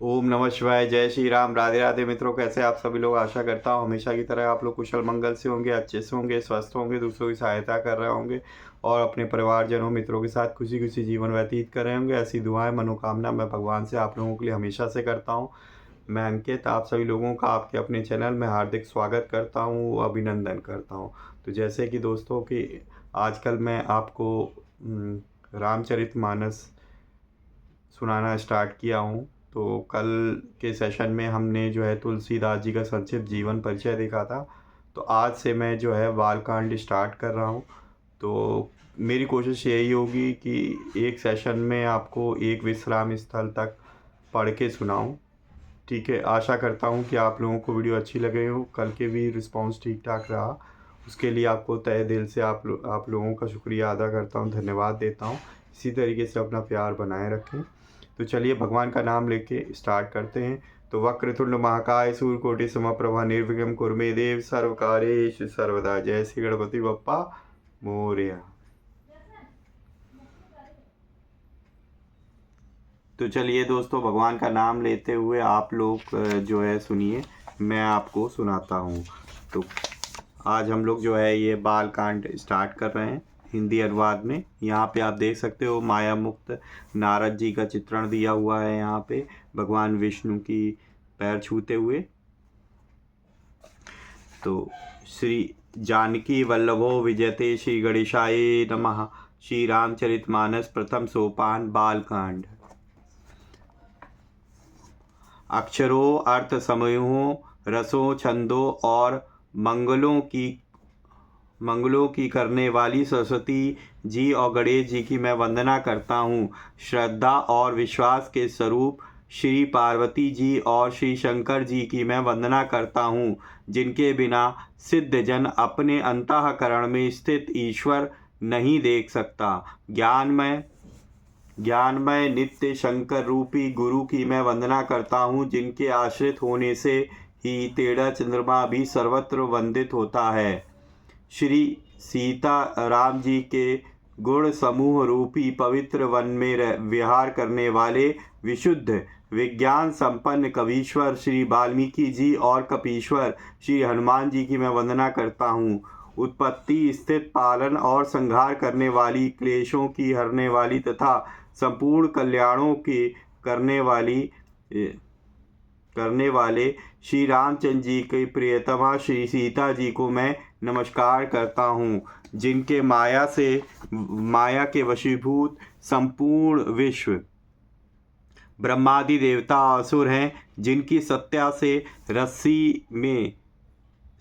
ओम नमः शिवाय। जय श्री राम। राधे राधे मित्रों, कैसे आप सभी लोग। आशा करता हूँ हमेशा की तरह आप लोग कुशल मंगल से होंगे, अच्छे से होंगे, स्वस्थ होंगे, दूसरों की सहायता कर रहे होंगे और अपने परिवारजनों मित्रों के साथ खुशी खुशी जीवन व्यतीत कर रहे होंगे। ऐसी दुआएं मनोकामना मैं भगवान से आप लोगों के लिए हमेशा से करता हूँ। मैं अंकित आप सभी लोगों का आपके अपने चैनल में हार्दिक स्वागत करता हूँ, अभिनंदन करता हूँ। तो जैसे कि दोस्तों कि आजकल मैं आपको रामचरितमानस सुनाना स्टार्ट किया हूँ। तो कल के सेशन में हमने जो है तुलसीदास जी का संक्षिप्त जीवन परिचय देखा था। तो आज से मैं जो है बालकांड स्टार्ट कर रहा हूँ। तो मेरी कोशिश यही होगी कि एक सेशन में आपको एक विश्राम स्थल तक पढ़ के सुनाऊँ। ठीक है, आशा करता हूँ कि आप लोगों को वीडियो अच्छी लगे हो। कल के भी रिस्पांस ठीक ठाक रहा, उसके लिए आपको तहे दिल से आप लोगों का शुक्रिया अदा करता हूँ, धन्यवाद देता हूँ। इसी तरीके से अपना प्यार बनाए रखें। तो चलिए भगवान का नाम लेके स्टार्ट करते हैं। तो वक्रतुंड महाकाय सूर्यकोटि समप्रभा निर्विघ्नं कुरु देव सर्वकार्येषु सर्वदा। जय श्री गणपति बप्पा मोरया। तो चलिए दोस्तों, भगवान का नाम लेते हुए आप लोग जो है सुनिए, मैं आपको सुनाता हूँ। तो आज हम लोग जो है ये बाल कांड स्टार्ट कर रहे हैं हिंदी अनुवाद में। यहाँ पे आप देख सकते हो माया मुक्त नारद जी का चित्रण दिया हुआ है। यहाँ पे भगवान विष्णु की पैर छूते हुए। तो श्री जानकी वल्लभो विजयते श्री गणेशाय नमः। श्री रामचरितमानस प्रथम सोपान बालकांड। अक्षरों अर्थ समूहों रसों छंदों और मंगलों की करने वाली सरस्वती जी और गणेश जी की मैं वंदना करता हूँ। श्रद्धा और विश्वास के स्वरूप श्री पार्वती जी और श्री शंकर जी की मैं वंदना करता हूँ, जिनके बिना सिद्ध जन अपने अंतःकरण में स्थित ईश्वर नहीं देख सकता। ज्ञानमय नित्य शंकर रूपी गुरु की मैं वंदना करता हूँ, जिनके आश्रित होने से ही तेरा चंद्रमा भी सर्वत्र वंदित होता है। श्री सीता राम जी के गुण समूह रूपी पवित्र वन में विहार करने वाले विशुद्ध विज्ञान संपन्न कवीश्वर श्री वाल्मीकि जी और कपीश्वर श्री हनुमान जी की मैं वंदना करता हूँ। उत्पत्ति स्थित पालन और संहार करने वाली, क्लेशों की हरने वाली तथा संपूर्ण कल्याणों के करने वाले श्री रामचंद्र जी की प्रियतमा श्री सीता जी को मैं नमस्कार करता हूँ, जिनके माया के वशीभूत संपूर्ण विश्व ब्रह्मादि देवता असुर हैं, जिनकी सत्या से रस्सी में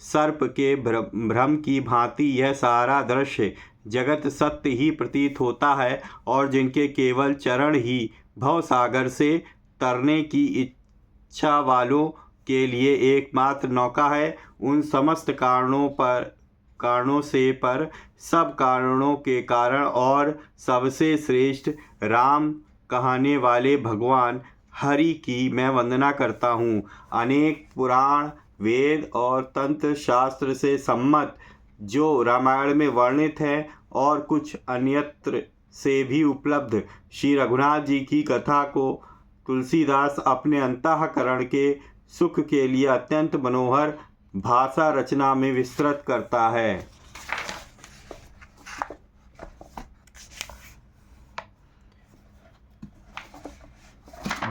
सर्प के भ्रम की भांति यह सारा दृश्य जगत सत्य ही प्रतीत होता है और जिनके केवल चरण ही भव सागर से तरने की इच्छा वालों के लिए एकमात्र नौका है। उन समस्त कारणों से पर सब कारणों के कारण और सबसे श्रेष्ठ राम कहने वाले भगवान हरि की मैं वंदना करता हूँ। अनेक पुराण वेद और तंत्र शास्त्र से सम्मत जो रामायण में वर्णित है और कुछ अन्यत्र से भी उपलब्ध श्री रघुनाथ जी की कथा को तुलसीदास अपने अंतःकरण के सुख के लिए अत्यंत मनोहर भाषा रचना में विस्तृत करता है।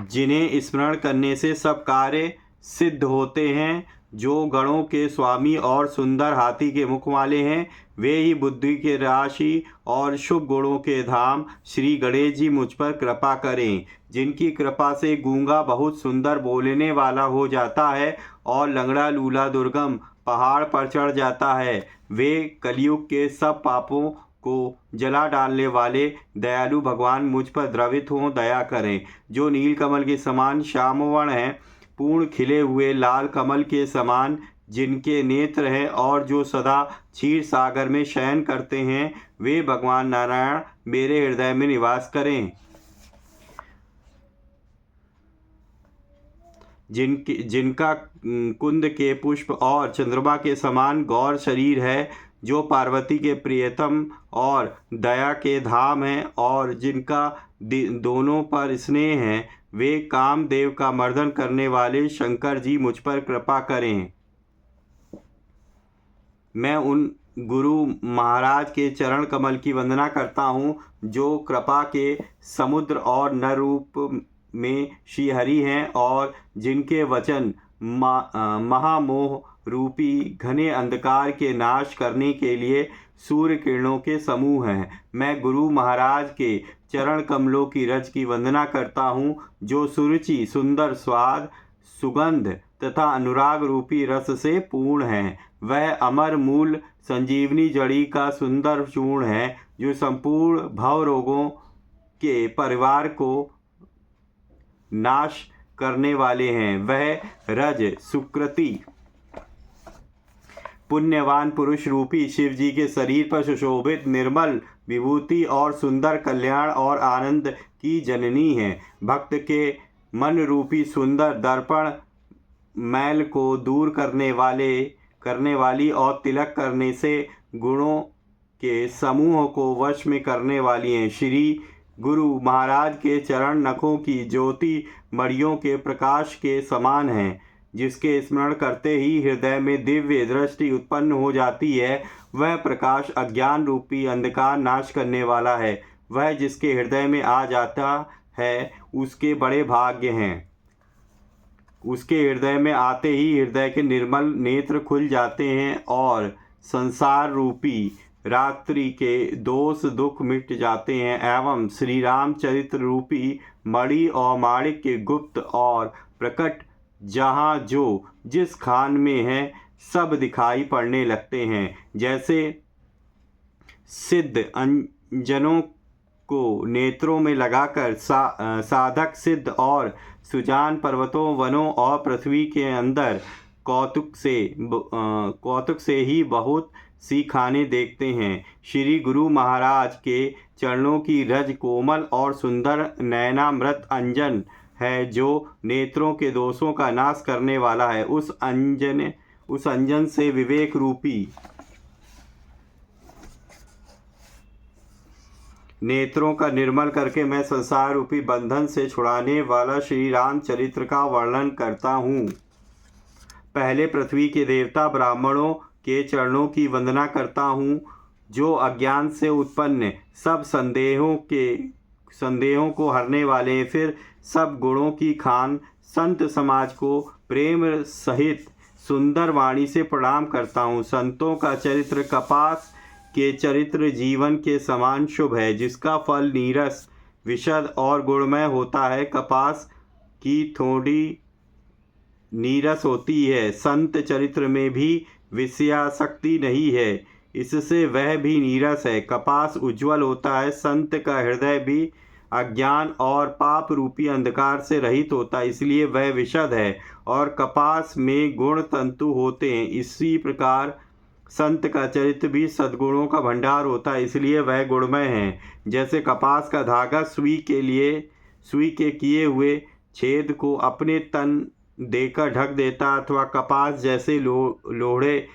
जिन्हें स्मरण करने से सब कार्य सिद्ध होते हैं, जो गणों के स्वामी और सुंदर हाथी के मुख वाले हैं, वे ही बुद्धि के राशि और शुभ गुणों के धाम श्री गणेश जी मुझ पर कृपा करें। जिनकी कृपा से गूंगा बहुत सुंदर बोलने वाला हो जाता है और लंगड़ा लूला दुर्गम पहाड़ पर चढ़ जाता है। वे कलयुग के सब पापों को जला डालने वाले दयालु भगवान मुझ पर द्रवित हों, दया करें। जो नीलकमल के समान श्यामवर्ण हैं, पूर्ण खिले हुए लाल कमल के समान जिनके नेत्र हैं और जो सदा क्षीर सागर में शयन करते हैं, वे भगवान नारायण मेरे हृदय में निवास करें। जिनका कुंद के पुष्प और चंद्रमा के समान गौर शरीर है, जो पार्वती के प्रियतम और दया के धाम हैं और जिनका दोनों पर स्नेह है, वे कामदेव का मर्दन करने वाले शंकर जी मुझ पर कृपा करें। मैं उन गुरु महाराज के चरण कमल की वंदना करता हूँ जो कृपा के समुद्र और नर रूप में श्री हरि हैं और जिनके वचन महामोह रूपी घने अंधकार के नाश करने के लिए सूर्य किरणों के समूह हैं। मैं गुरु महाराज के चरण कमलों की रज की वंदना करता हूँ जो सुरुचि, सुंदर स्वाद, सुगंध तथा अनुराग रूपी रस से पूर्ण है। वह अमर मूल संजीवनी जड़ी का सुंदर चूर्ण है जो संपूर्ण भव रोगों के परिवार को नाश करने वाले हैं। वह रज सुकृति पुण्यवान पुरुष रूपी शिव जी के शरीर पर सुशोभित निर्मल विभूति और सुंदर कल्याण और आनंद की जननी है। भक्त के मन रूपी सुंदर दर्पण मैल को दूर करने वाली और तिलक करने से गुणों के समूह को वश में करने वाली हैं। श्री गुरु महाराज के चरण नखों की ज्योति मणियों के प्रकाश के समान है, जिसके स्मरण करते ही हृदय में दिव्य दृष्टि उत्पन्न हो जाती है। वह प्रकाश अज्ञान रूपी अंधकार नाश करने वाला है। वह जिसके हृदय में आ जाता है उसके बड़े भाग्य हैं। उसके हृदय में आते ही हृदय के निर्मल नेत्र खुल जाते हैं और संसार रूपी रात्रि के दोष दुख मिट जाते हैं एवं श्री रामचरित्र रूपी मणि और माणिक के गुप्त और प्रकट जहाँ जो जिस खान में है सब दिखाई पड़ने लगते हैं। जैसे सिद्ध अंजनों को नेत्रों में लगाकर साधक सिद्ध और सुजान पर्वतों, वनों और पृथ्वी के अंदर कौतुक से ही बहुत सी खाने देखते हैं। श्री गुरु महाराज के चरणों की रज कोमल और सुंदर नयनामृत अंजन है जो नेत्रों के दोषों का नाश करने वाला है। उस अंजन से विवेक रूपी नेत्रों का निर्मल करके मैं संसार रूपी बंधन से छुड़ाने वाला श्री रामचरित्र का वर्णन करता हूँ। पहले पृथ्वी के देवता ब्राह्मणों के चरणों की वंदना करता हूँ जो अज्ञान से उत्पन्न सब संदेहों को हरने वाले। फिर सब गुणों की खान संत समाज को प्रेम सहित सुंदर वाणी से प्रणाम करता हूँ। संतों का चरित्र कपास के चरित्र जीवन के समान शुभ है, जिसका फल नीरस, विशद और गुणमय होता है। कपास की थोड़ी नीरस होती है। संत चरित्र में भी विषयासक्ति नहीं है, इससे वह भी नीरस है। कपास उज्ज्वल होता है। संत का हृदय भी अज्ञान और पाप रूपी अंधकार से रहित होता है, इसलिए वह विशद है और कपास में गुण तंतु होते हैं। इसी प्रकार संत का चरित्र भी सद्गुणों का भंडार होता है, इसलिए वह गुणमय है। जैसे कपास का धागा सुई के किए हुए छेद को अपने तन देकर ढक देता, अथवा कपास जैसे लोढ़े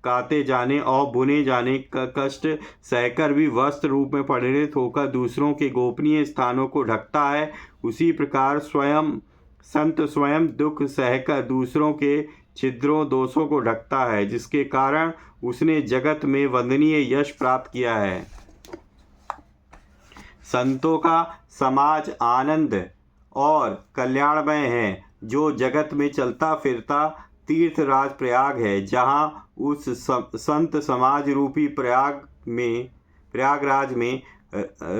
काते जाने और बुने जाने का कष्ट सहकर भी वस्त्र रूप में परिणत होकर दूसरों के गोपनीय स्थानों को ढकता है, उसी प्रकार संत स्वयं दुख सहकर दूसरों के छिद्रों दोषों को ढकता है, जिसके कारण उसने जगत में वंदनीय यश प्राप्त किया है। संतों का समाज आनंद और कल्याणमय है, जो जगत में चलता फिरता तीर्थराज प्रयाग है, जहाँ उस संत समाज रूपी प्रयागराज में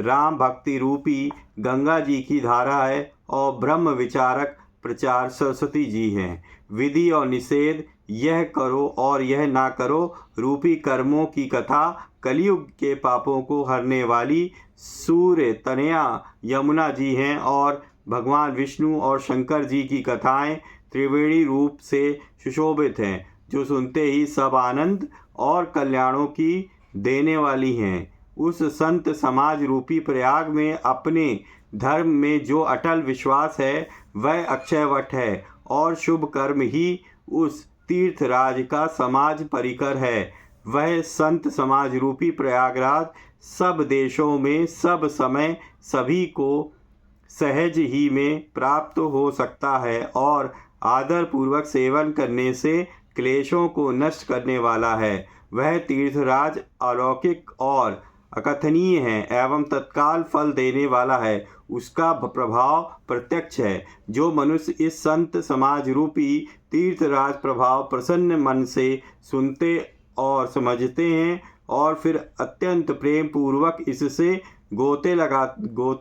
राम भक्ति रूपी गंगा जी की धारा है और ब्रह्म विचारक प्रचार सरस्वती जी हैं। विधि और निषेध, यह करो और यह ना करो रूपी कर्मों की कथा कलयुग के पापों को हरने वाली सूर्य तनया यमुना जी हैं और भगवान विष्णु और शंकर जी की कथाएं त्रिवेणी रूप से सुशोभित हैं, जो सुनते ही सब आनंद और कल्याणों की देने वाली हैं। उस संत समाज रूपी प्रयाग में अपने धर्म में जो अटल विश्वास है वह अक्षयवट है और शुभ कर्म ही उस तीर्थराज का समाज परिकर है। वह संत समाज रूपी प्रयागराज सब देशों में सब समय सभी को सहज ही में प्राप्त हो सकता है और आदरपूर्वक सेवन करने से क्लेशों को नष्ट करने वाला है। वह तीर्थराज अलौकिक और अकथनीय है एवं तत्काल फल देने वाला है। उसका प्रभाव प्रत्यक्ष है। जो मनुष्य इस संत समाज रूपी तीर्थराज प्रभाव प्रसन्न मन से सुनते और समझते हैं और फिर अत्यंत प्रेम पूर्वक इससे गोते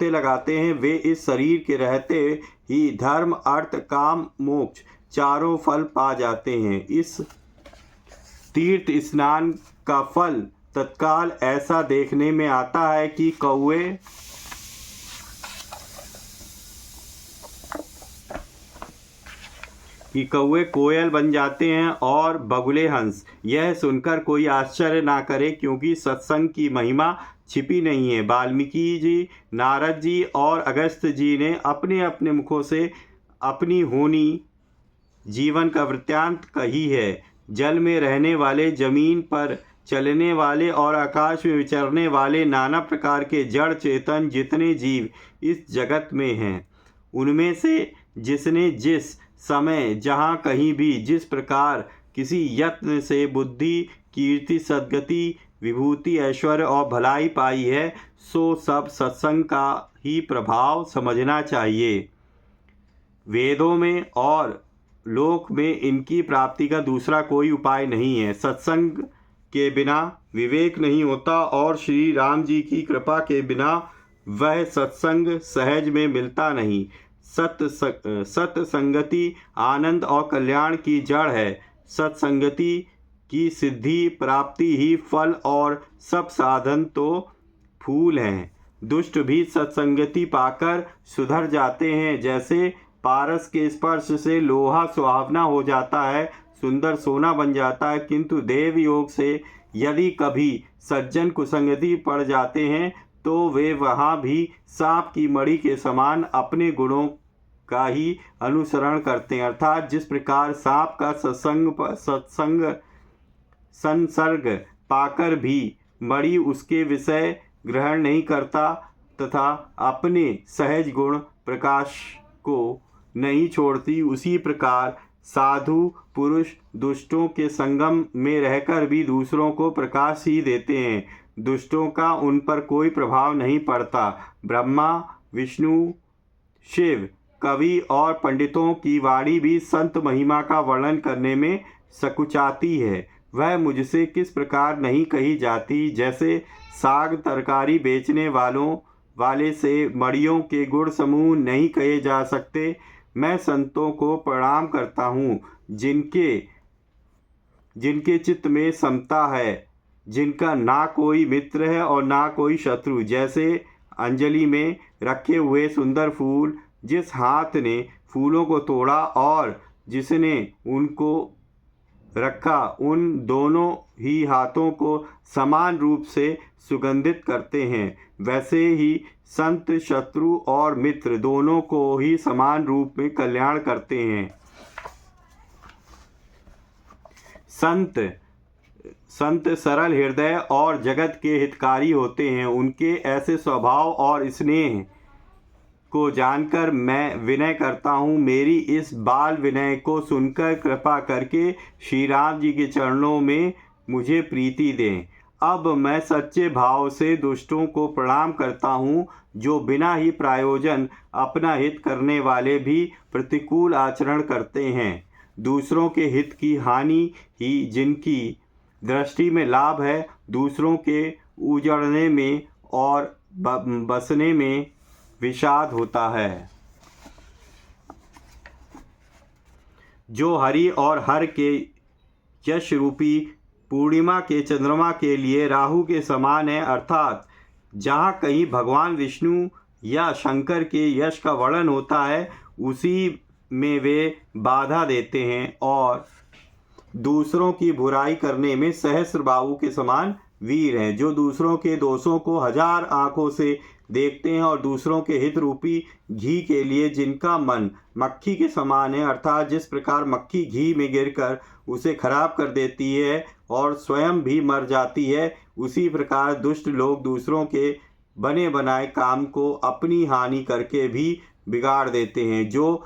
लगाते हैं, वे इस शरीर के रहते ही धर्म अर्थ काम मोक्ष चारों फल पा जाते हैं। इस तीर्थ स्नान का फल तत्काल ऐसा देखने में आता है कि कौवे कोयल बन जाते हैं और बगुले हंस। यह सुनकर कोई आश्चर्य ना करे, क्योंकि सत्संग की महिमा छिपी नहीं है। वाल्मीकि जी, नारद जी और अगस्त्य जी ने अपने अपने मुखों से अपनी होनी जीवन का वृत्तांत कही है। जल में रहने वाले, जमीन पर चलने वाले और आकाश में विचरने वाले नाना प्रकार के जड़ चेतन जितने जीव इस जगत में हैं, उनमें से जिसने जिस समय जहाँ कहीं भी जिस प्रकार किसी यत्न से बुद्धि, कीर्ति, सद्गति, विभूति, ऐश्वर्य और भलाई पाई है, सो सब सत्संग का ही प्रभाव समझना चाहिए। वेदों में और लोक में इनकी प्राप्ति का दूसरा कोई उपाय नहीं है। सत्संग के बिना विवेक नहीं होता और श्री राम जी की कृपा के बिना वह सत्संग सहज में मिलता नहीं। सत्संगति आनंद और कल्याण की जड़ है। सत्संगति की सिद्धि प्राप्ति ही फल और सब साधन तो फूल हैं। दुष्ट भी सत्संगति पाकर सुधर जाते हैं। जैसे पारस के स्पर्श से लोहा सुहावना हो जाता है, सुंदर सोना बन जाता है, किंतु देव योग से यदि कभी सज्जन कुसंगति पड़ जाते हैं तो वे वहाँ भी सांप की मणि के समान अपने गुणों का ही अनुसरण करते हैं। अर्थात जिस प्रकार सांप का संसर्ग पाकर भी मणि उसके विषय ग्रहण नहीं करता तथा अपने सहज गुण प्रकाश को नहीं छोड़ती, उसी प्रकार साधु पुरुष दुष्टों के संगम में रहकर भी दूसरों को प्रकाश ही देते हैं। दुष्टों का उन पर कोई प्रभाव नहीं पड़ता। ब्रह्मा, विष्णु, शिव, कवि और पंडितों की वाणी भी संत महिमा का वर्णन करने में सकुचाती है। वह मुझसे किस प्रकार नहीं कही जाती। जैसे साग तरकारी बेचने वाले से मड़ियों के गुण समूह नहीं कहे जा सकते, मैं संतों को प्रणाम करता हूँ जिनके चित्त में समता है, जिनका ना कोई मित्र है और ना कोई शत्रु। जैसे अंजलि में रखे हुए सुंदर फूल, जिस हाथ ने फूलों को तोड़ा और जिसने उनको रखा, उन दोनों ही हाथों को समान रूप से सुगंधित करते हैं। वैसे ही संत शत्रु और मित्र दोनों को ही समान रूप में कल्याण करते हैं। संत सरल हृदय और जगत के हितकारी होते हैं। उनके ऐसे स्वभाव और स्नेह को जानकर मैं विनय करता हूँ। मेरी इस बाल विनय को सुनकर कृपा करके श्री राम जी के चरणों में मुझे प्रीति दें। अब मैं सच्चे भाव से दुष्टों को प्रणाम करता हूँ, जो बिना ही प्रायोजन अपना हित करने वाले भी प्रतिकूल आचरण करते हैं। दूसरों के हित की हानि ही जिनकी दृष्टि में लाभ है, दूसरों के उजड़ने में और बसने में विषाद होता है। जो हरि और हर के यश रूपी पूर्णिमा के चंद्रमा के लिए राहु के समान है, अर्थात जहाँ कहीं भगवान विष्णु या शंकर के यश का वर्णन होता है, उसी में वे बाधा देते हैं और दूसरों की बुराई करने में सहस्त्रबाहु के समान वीर हैं। जो दूसरों के दोषों को हजार आंखों से देखते हैं और दूसरों के हित रूपी घी के लिए जिनका मन मक्खी के समान है, अर्थात जिस प्रकार मक्खी घी में गिरकर उसे खराब कर देती है और स्वयं भी मर जाती है, उसी प्रकार दुष्ट लोग दूसरों के बने बनाए काम को अपनी हानि करके भी बिगाड़ देते हैं। जो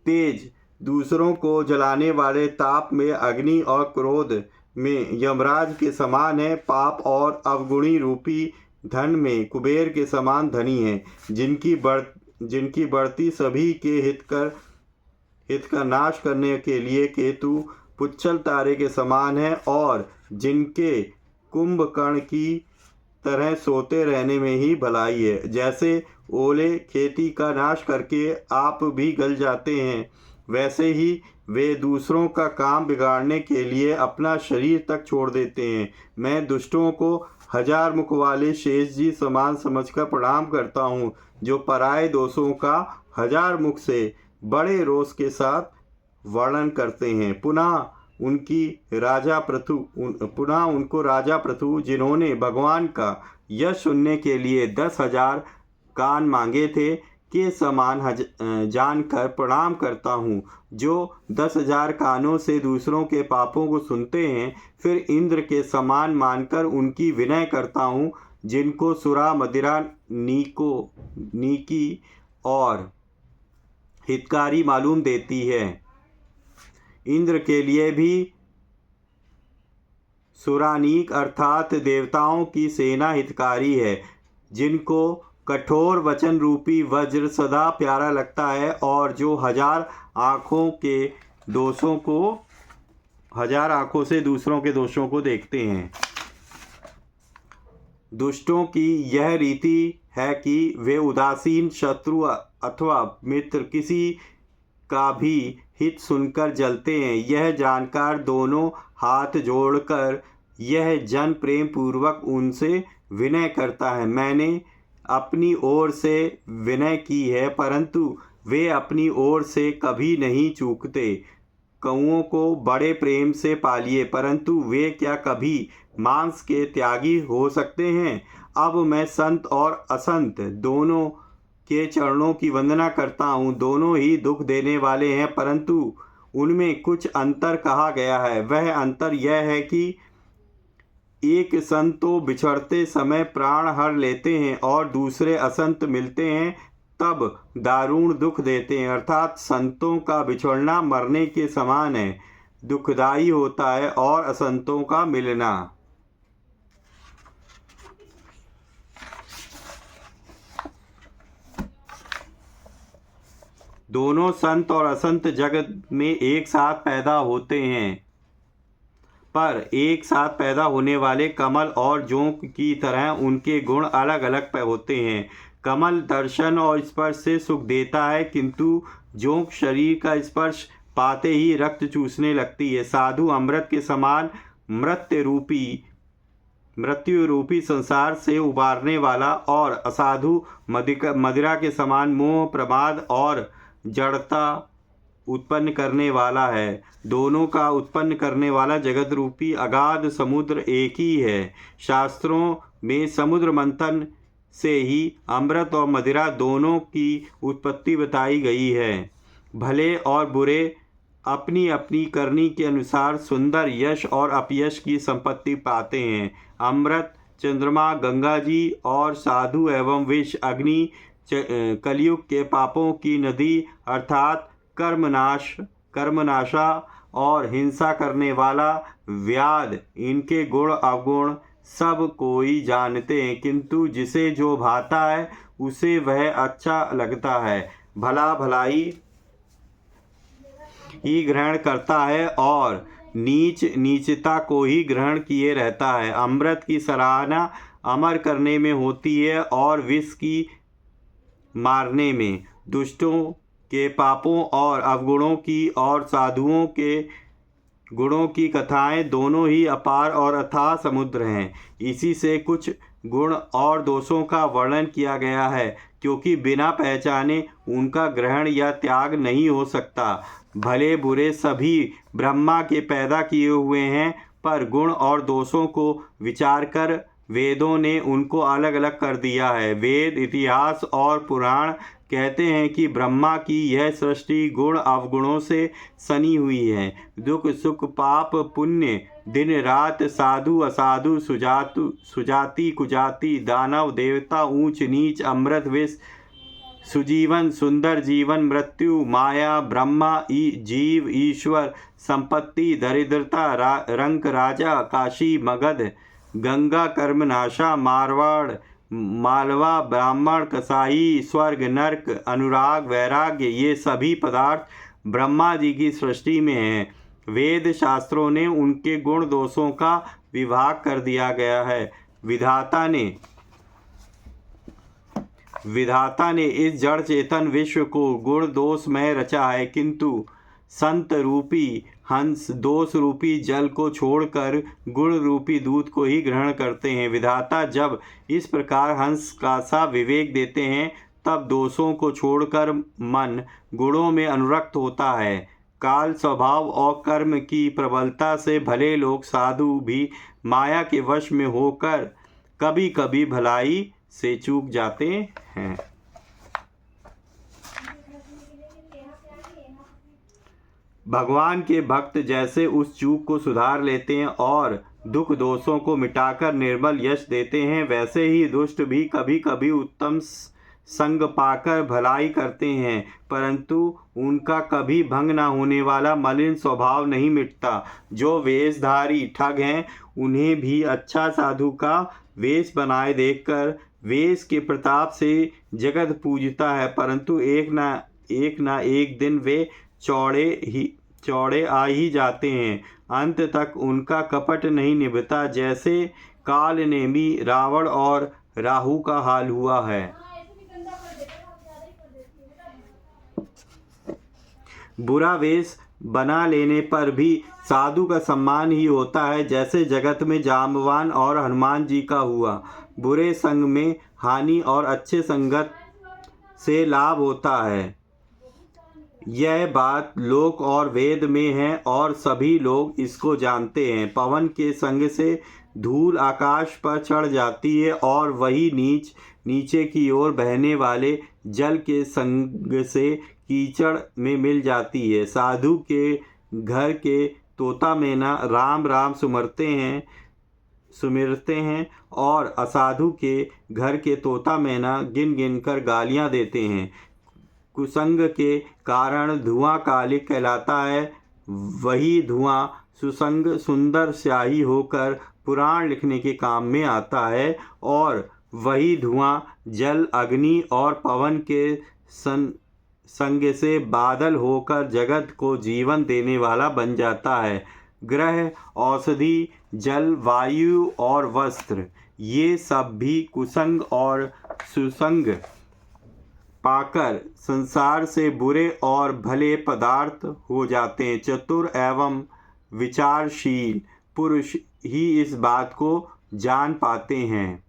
तेज दूसरों को जलाने वाले ताप में अग्नि और क्रोध में यमराज के समान है, पाप और अवगुणी रूपी धन में कुबेर के समान धनी है। जिनकी बढ़ती सभी के हित का नाश करने के लिए केतु पुच्छल तारे के समान है, और जिनके कुंभकर्ण की तरह सोते रहने में ही भलाई है। जैसे ओले खेती का नाश करके आप भी गल जाते हैं, वैसे ही वे दूसरों का काम बिगाड़ने के लिए अपना शरीर तक छोड़ देते हैं। मैं दुष्टों को 1000 मुख वाले शेष जी समान समझकर प्रणाम करता हूँ, जो पराये दोषों का 1000 मुख से बड़े रोष के साथ वर्णन करते हैं। पुनः उनको राजा पृथु, जिन्होंने भगवान का यश सुनने के लिए 10,000 कान मांगे थे, के समान जानकर प्रणाम करता हूँ, जो 10,000 कानों से दूसरों के पापों को सुनते हैं। फिर इंद्र के समान मानकर उनकी विनय करता हूँ, जिनको सुरा मदिरा नीकी और हितकारी मालूम देती है। इंद्र के लिए भी सुरानीक अर्थात देवताओं की सेना हितकारी है, जिनको कठोर वचन रूपी वज्र सदा प्यारा लगता है, और जो 1000 आँखों से दूसरों के दोषों को देखते हैं। दुष्टों की यह रीति है कि वे उदासीन शत्रु अथवा मित्र किसी का भी हित सुनकर जलते हैं। यह जानकर दोनों हाथ जोड़कर यह जन प्रेम पूर्वक उनसे विनय करता है। मैंने अपनी ओर से विनय की है, परंतु वे अपनी ओर से कभी नहीं चूकते। कौओं को बड़े प्रेम से पालिए, परंतु वे क्या कभी मांस के त्यागी हो सकते हैं। अब मैं संत और असंत दोनों के चरणों की वंदना करता हूँ। दोनों ही दुख देने वाले हैं, परंतु उनमें कुछ अंतर कहा गया है। वह अंतर यह है कि एक संत तो बिछड़ते समय प्राण हर लेते हैं, और दूसरे असंत मिलते हैं तब दारुण दुख देते हैं। अर्थात संतों का बिछड़ना मरने के समान है, दुखदायी होता है, और असंतों का मिलना दोनों संत और असंत जगत में एक साथ पैदा होते हैं, पर एक साथ पैदा होने वाले कमल और जोंक की तरह उनके गुण अलग अलग होते हैं। कमल दर्शन और स्पर्श से सुख देता है, किंतु जोंक शरीर का स्पर्श पाते ही रक्त चूसने लगती है। साधु अमृत के समान मृत्यु रूपी संसार से उबारने वाला, और असाधु मदिरा के समान मोह प्रमाद और जड़ता उत्पन्न करने वाला है। दोनों का उत्पन्न करने वाला जगत रूपी अगाध समुद्र एक ही है। शास्त्रों में समुद्र मंथन से ही अमृत और मदिरा दोनों की उत्पत्ति बताई गई है। भले और बुरे अपनी अपनी करनी के अनुसार सुंदर यश और अपयश की संपत्ति पाते हैं। अमृत चंद्रमा गंगा जी, और साधु एवं विष अग्नि कलयुग के पापों की नदी अर्थात कर्मनाशा और हिंसा करने वाला व्याध। इनके गुण अवगुण सब कोई जानते हैं, किंतु जिसे जो भाता है उसे वह अच्छा लगता है। भला भलाई ही ग्रहण करता है, और नीच नीचता को ही ग्रहण किए रहता है। अमृत की सराहना अमर करने में होती है, और विष की मारने में। दुष्टों के पापों और अवगुणों की और साधुओं के गुणों की कथाएं दोनों ही अपार और अथाह समुद्र हैं। इसी से कुछ गुण और दोषों का वर्णन किया गया है, क्योंकि बिना पहचाने उनका ग्रहण या त्याग नहीं हो सकता। भले बुरे सभी ब्रह्मा के पैदा किए हुए हैं, पर गुण और दोषों को विचार कर वेदों ने उनको अलग अलग कर दिया है। वेद, इतिहास और पुराण कहते हैं कि ब्रह्मा की यह सृष्टि गुण अवगुणों से सनी हुई है। दुख सुख पाप पुण्य दिन रात साधु असाधु सुजाति कुजाति दानव देवता ऊंच नीच अमृत विष सुजीवन सुंदर जीवन मृत्यु माया ब्रह्मा जीव ईश्वर संपत्ति दरिद्रता रंक राजा काशी मगध गंगा कर्मनाशा मारवाड़ मालवा ब्राह्मण कसाई स्वर्ग नरक अनुराग वैराग्य, ये सभी पदार्थ ब्रह्मा जी की सृष्टि में हैं। वेद शास्त्रों ने उनके गुण दोषों का विभाग कर दिया गया है। विधाता ने इस जड़ चेतन विश्व को गुण दोष में रचा है, किंतु संत रूपी हंस दोष रूपी जल को छोड़कर गुण रूपी दूध को ही ग्रहण करते हैं। विधाता जब इस प्रकार हंस का सा विवेक देते हैं, तब दोषों को छोड़कर मन गुणों में अनुरक्त होता है। काल स्वभाव और कर्म की प्रबलता से भले लोग साधु भी माया के वश में होकर कभी कभी भलाई से चूक जाते हैं। भगवान के भक्त जैसे उस चूक को सुधार लेते हैं और दुख दोषों को मिटाकर निर्मल यश देते हैं, वैसे ही दुष्ट भी कभी कभी उत्तम संग पाकर भलाई करते हैं, परंतु उनका कभी भंग न होने वाला मलिन स्वभाव नहीं मिटता। जो वेशधारी ठग हैं, उन्हें भी अच्छा साधु का वेश बनाए देखकर वेश के प्रताप से जगत पूजता है, परंतु एक ना एक दिन वे चौड़े आ ही जाते हैं। अंत तक उनका कपट नहीं निभता, जैसे काल नेमी रावण और राहु का हाल हुआ है। बुरा वेश बना लेने पर भी साधु का सम्मान ही होता है, जैसे जगत में जाम्बवान और हनुमान जी का हुआ। बुरे संग में हानि और अच्छे संगत से लाभ होता है। यह बात लोक और वेद में है और सभी लोग इसको जानते हैं। पवन के संग से धूल आकाश पर चढ़ जाती है और वही नीचे की ओर बहने वाले जल के संग से कीचड़ में मिल जाती है। साधु के घर के तोता मैना राम राम सुमिरते हैं और असाधु के घर के तोता मैना गिन गिन कर गालियाँ देते हैं। कुसंग के कारण धुआं कालिक कहलाता है, वही धुआं सुसंग सुंदर स्याही होकर पुराण लिखने के काम में आता है, और वही धुआं जल अग्नि और पवन के संग से बादल होकर जगत को जीवन देने वाला बन जाता है। ग्रह औषधि जल वायु और वस्त्र, ये सब भी कुसंग और सुसंग पाकर संसार से बुरे और भले पदार्थ हो जाते हैं। चतुर एवं विचारशील पुरुष ही इस बात को जान पाते हैं।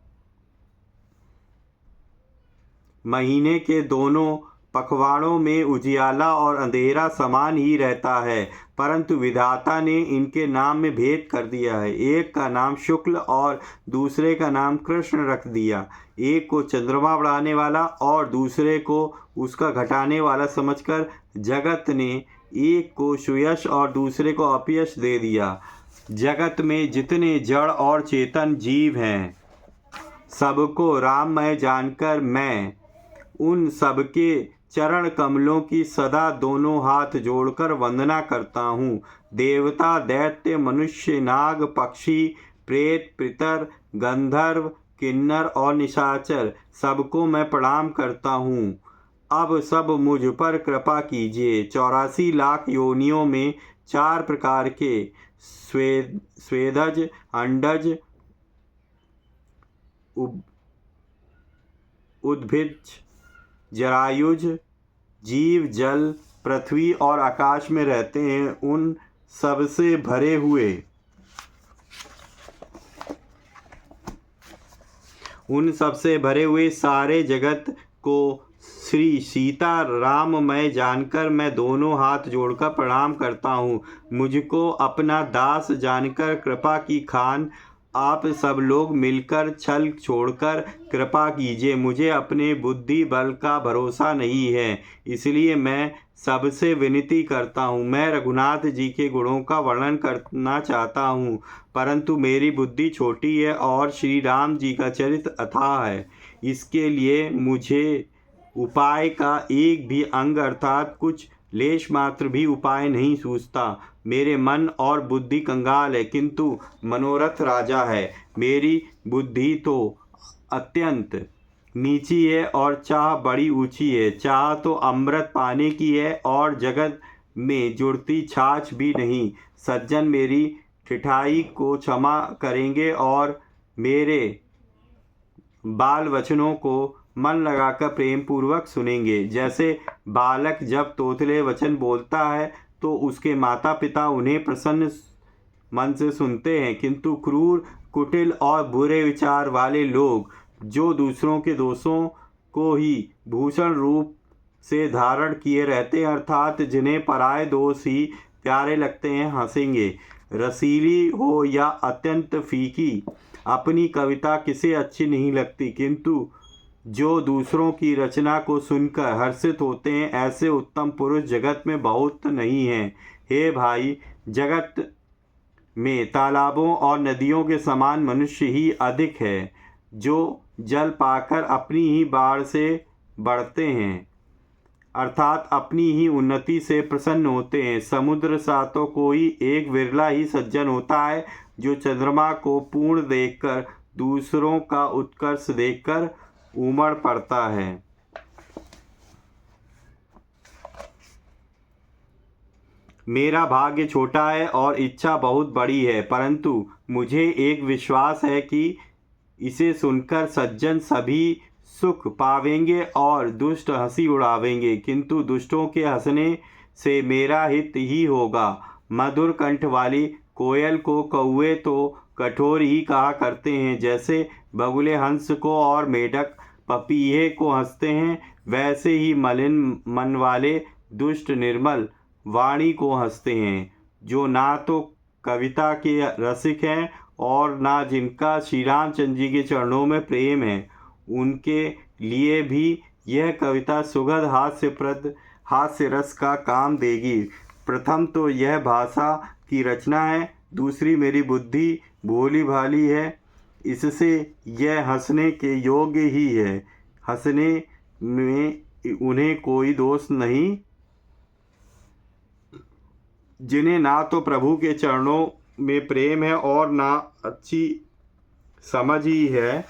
महीने के दोनों पखवाड़ों में उजियाला और अंधेरा समान ही रहता है, परंतु विधाता ने इनके नाम में भेद कर दिया है। एक का नाम शुक्ल और दूसरे का नाम कृष्ण रख दिया। एक को चंद्रमा बढ़ाने वाला और दूसरे को उसका घटाने वाला समझकर जगत ने एक को सुयश और दूसरे को अपयश दे दिया। जगत में जितने जड़ और चेतन जीव हैं, सबको राममय जानकर मैं उन सबके चरण कमलों की सदा दोनों हाथ जोड़कर वंदना करता हूँ। देवता दैत्य मनुष्य नाग पक्षी प्रेत पितर गंधर्व किन्नर और निशाचर सबको मैं प्रणाम करता हूँ। अब सब मुझ पर कृपा कीजिए। 84 लाख योनियों में 4 प्रकार के स्वेदज अंडज उद्भिज जरायुज जीव जल पृथ्वी और आकाश में रहते हैं। उन सबसे भरे हुए सारे जगत को श्री सीता राममय जानकर मैं दोनों हाथ जोड़कर प्रणाम करता हूँ। मुझको अपना दास जानकर कृपा की खान आप सब लोग मिलकर छल छोड़कर कृपा कीजिए। मुझे अपने बुद्धि बल का भरोसा नहीं है, इसलिए मैं सबसे विनती करता हूँ। मैं रघुनाथ जी के गुणों का वर्णन करना चाहता हूँ, परंतु मेरी बुद्धि छोटी है और श्री राम जी का चरित्र अथाह है। इसके लिए मुझे उपाय का एक भी अंग अर्थात कुछ लेश मात्र भी उपाय नहीं सूझता। मेरे मन और बुद्धि कंगाल है, किंतु मनोरथ राजा है। मेरी बुद्धि तो अत्यंत नीची है और चाह बड़ी ऊंची है। चाह तो अमृत पाने की है और जगत में जुड़ती छाछ भी नहीं। सज्जन मेरी ठिठाई को क्षमा करेंगे और मेरे बाल वचनों को मन लगाकर प्रेम पूर्वक सुनेंगे। जैसे बालक जब तोतले वचन बोलता है तो उसके माता पिता उन्हें प्रसन्न मन से सुनते हैं, किंतु क्रूर, कुटिल और बुरे विचार वाले लोग जो दूसरों के दोषों को ही भूषण रूप से धारण किए रहते हैं, अर्थात जिन्हें पराये दोष ही प्यारे लगते हैं, हंसेंगे। रसीली हो या अत्यंत फीकी, अपनी कविता किसे अच्छी नहीं लगती, किंतु जो दूसरों की रचना को सुनकर हर्षित होते हैं, ऐसे उत्तम पुरुष जगत में बहुत नहीं हैं। हे भाई, जगत में तालाबों और नदियों के समान मनुष्य ही अधिक है, जो जल पाकर अपनी ही बाढ़ से बढ़ते हैं, अर्थात अपनी ही उन्नति से प्रसन्न होते हैं। समुद्र सा तो कोई एक विरला ही सज्जन होता है, जो चंद्रमा को पूर्ण देखकर दूसरों का उत्कर्ष देखकर उमड़ पड़ता है। मेरा भाग्य छोटा है और इच्छा बहुत बड़ी है, परंतु मुझे एक विश्वास है कि इसे सुनकर सज्जन सभी सुख पावेंगे और दुष्ट हंसी उड़ावेंगे, किंतु दुष्टों के हंसने से मेरा हित ही होगा। मधुर कंठ वाली कोयल को कौवे तो कठोर ही कहा करते हैं, जैसे बगुले हंस को और मेढक पपीहे को हंसते हैं, वैसे ही मलिन मन वाले दुष्ट निर्मल वाणी को हंसते हैं। जो ना तो कविता के रसिक हैं और ना जिनका श्री रामचंद्र जी के चरणों में प्रेम है, उनके लिए भी यह कविता सुगध हास्य रस का काम देगी। प्रथम तो यह भाषा की रचना है, दूसरी मेरी बुद्धि भोली भाली है, इससे यह हंसने के योग्य ही है। हंसने में उन्हें कोई दोष नहीं, जिन्हें ना तो प्रभु के चरणों में प्रेम है और ना अच्छी समझ ही है,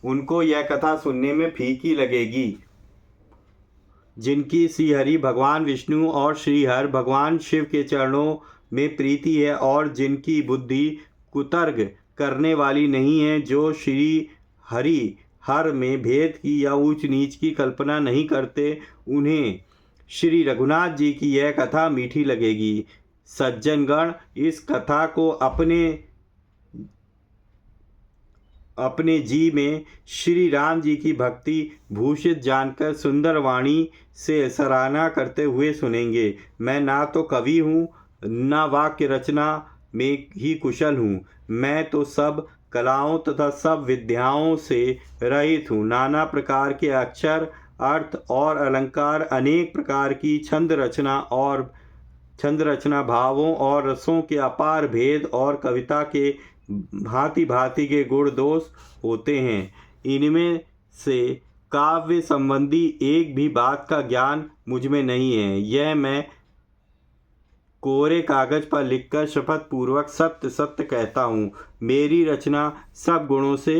उनको यह कथा सुनने में फीकी लगेगी। जिनकी श्री हरि भगवान विष्णु और श्री हर भगवान शिव के चरणों में प्रीति है और जिनकी बुद्धि कुतर्क करने वाली नहीं है, जो श्री हरि हर में भेद की या ऊंच नीच की कल्पना नहीं करते, उन्हें श्री रघुनाथ जी की यह कथा मीठी लगेगी। सज्जनगण, इस कथा को अपने जी में श्री राम जी की भक्ति भूषित जानकर सुंदर वाणी से सराहना करते हुए सुनेंगे। मैं ना तो कवि हूँ, न वाक्य रचना में ही कुशल हूँ। मैं तो सब कलाओं तथा सब विद्याओं से रहित हूँ। नाना प्रकार के अक्षर, अर्थ और अलंकार, अनेक प्रकार की छंद रचना, भावों और रसों के अपार भेद और कविता के भांति भांति के गुण दोष होते हैं। इनमें से काव्य संबंधी एक भी बात का ज्ञान मुझ में नहीं है। यह मैं कोरे कागज पर लिखकर शपथ पूर्वक सत्य सत्य कहता हूँ। मेरी रचना सब गुणों से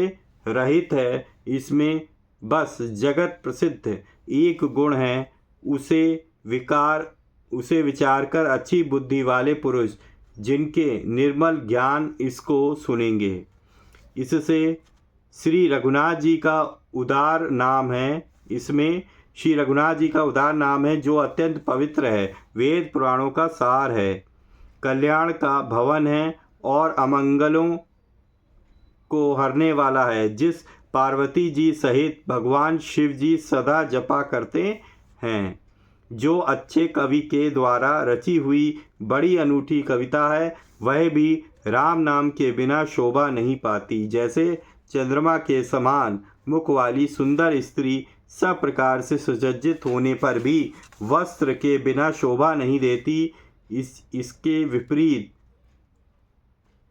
रहित है। इसमें बस जगत प्रसिद्ध एक गुण है, उसे विचार कर अच्छी बुद्धि वाले पुरुष जिनके निर्मल ज्ञान इसको सुनेंगे। इससे श्री रघुनाथ जी का उदार नाम है, इसमें श्री रघुनाथ जी का उदार नाम है, जो अत्यंत पवित्र है, वेद पुराणों का सार है, कल्याण का भवन है और अमंगलों को हरने वाला है, जिस पार्वती जी सहित भगवान शिव जी सदा जपा करते हैं। जो अच्छे कवि के द्वारा रची हुई बड़ी अनूठी कविता है, वह भी राम नाम के बिना शोभा नहीं पाती। जैसे चंद्रमा के समान मुख वाली सुंदर स्त्री सब प्रकार से सुसज्जित होने पर भी वस्त्र के बिना शोभा नहीं देती, इसके विपरीत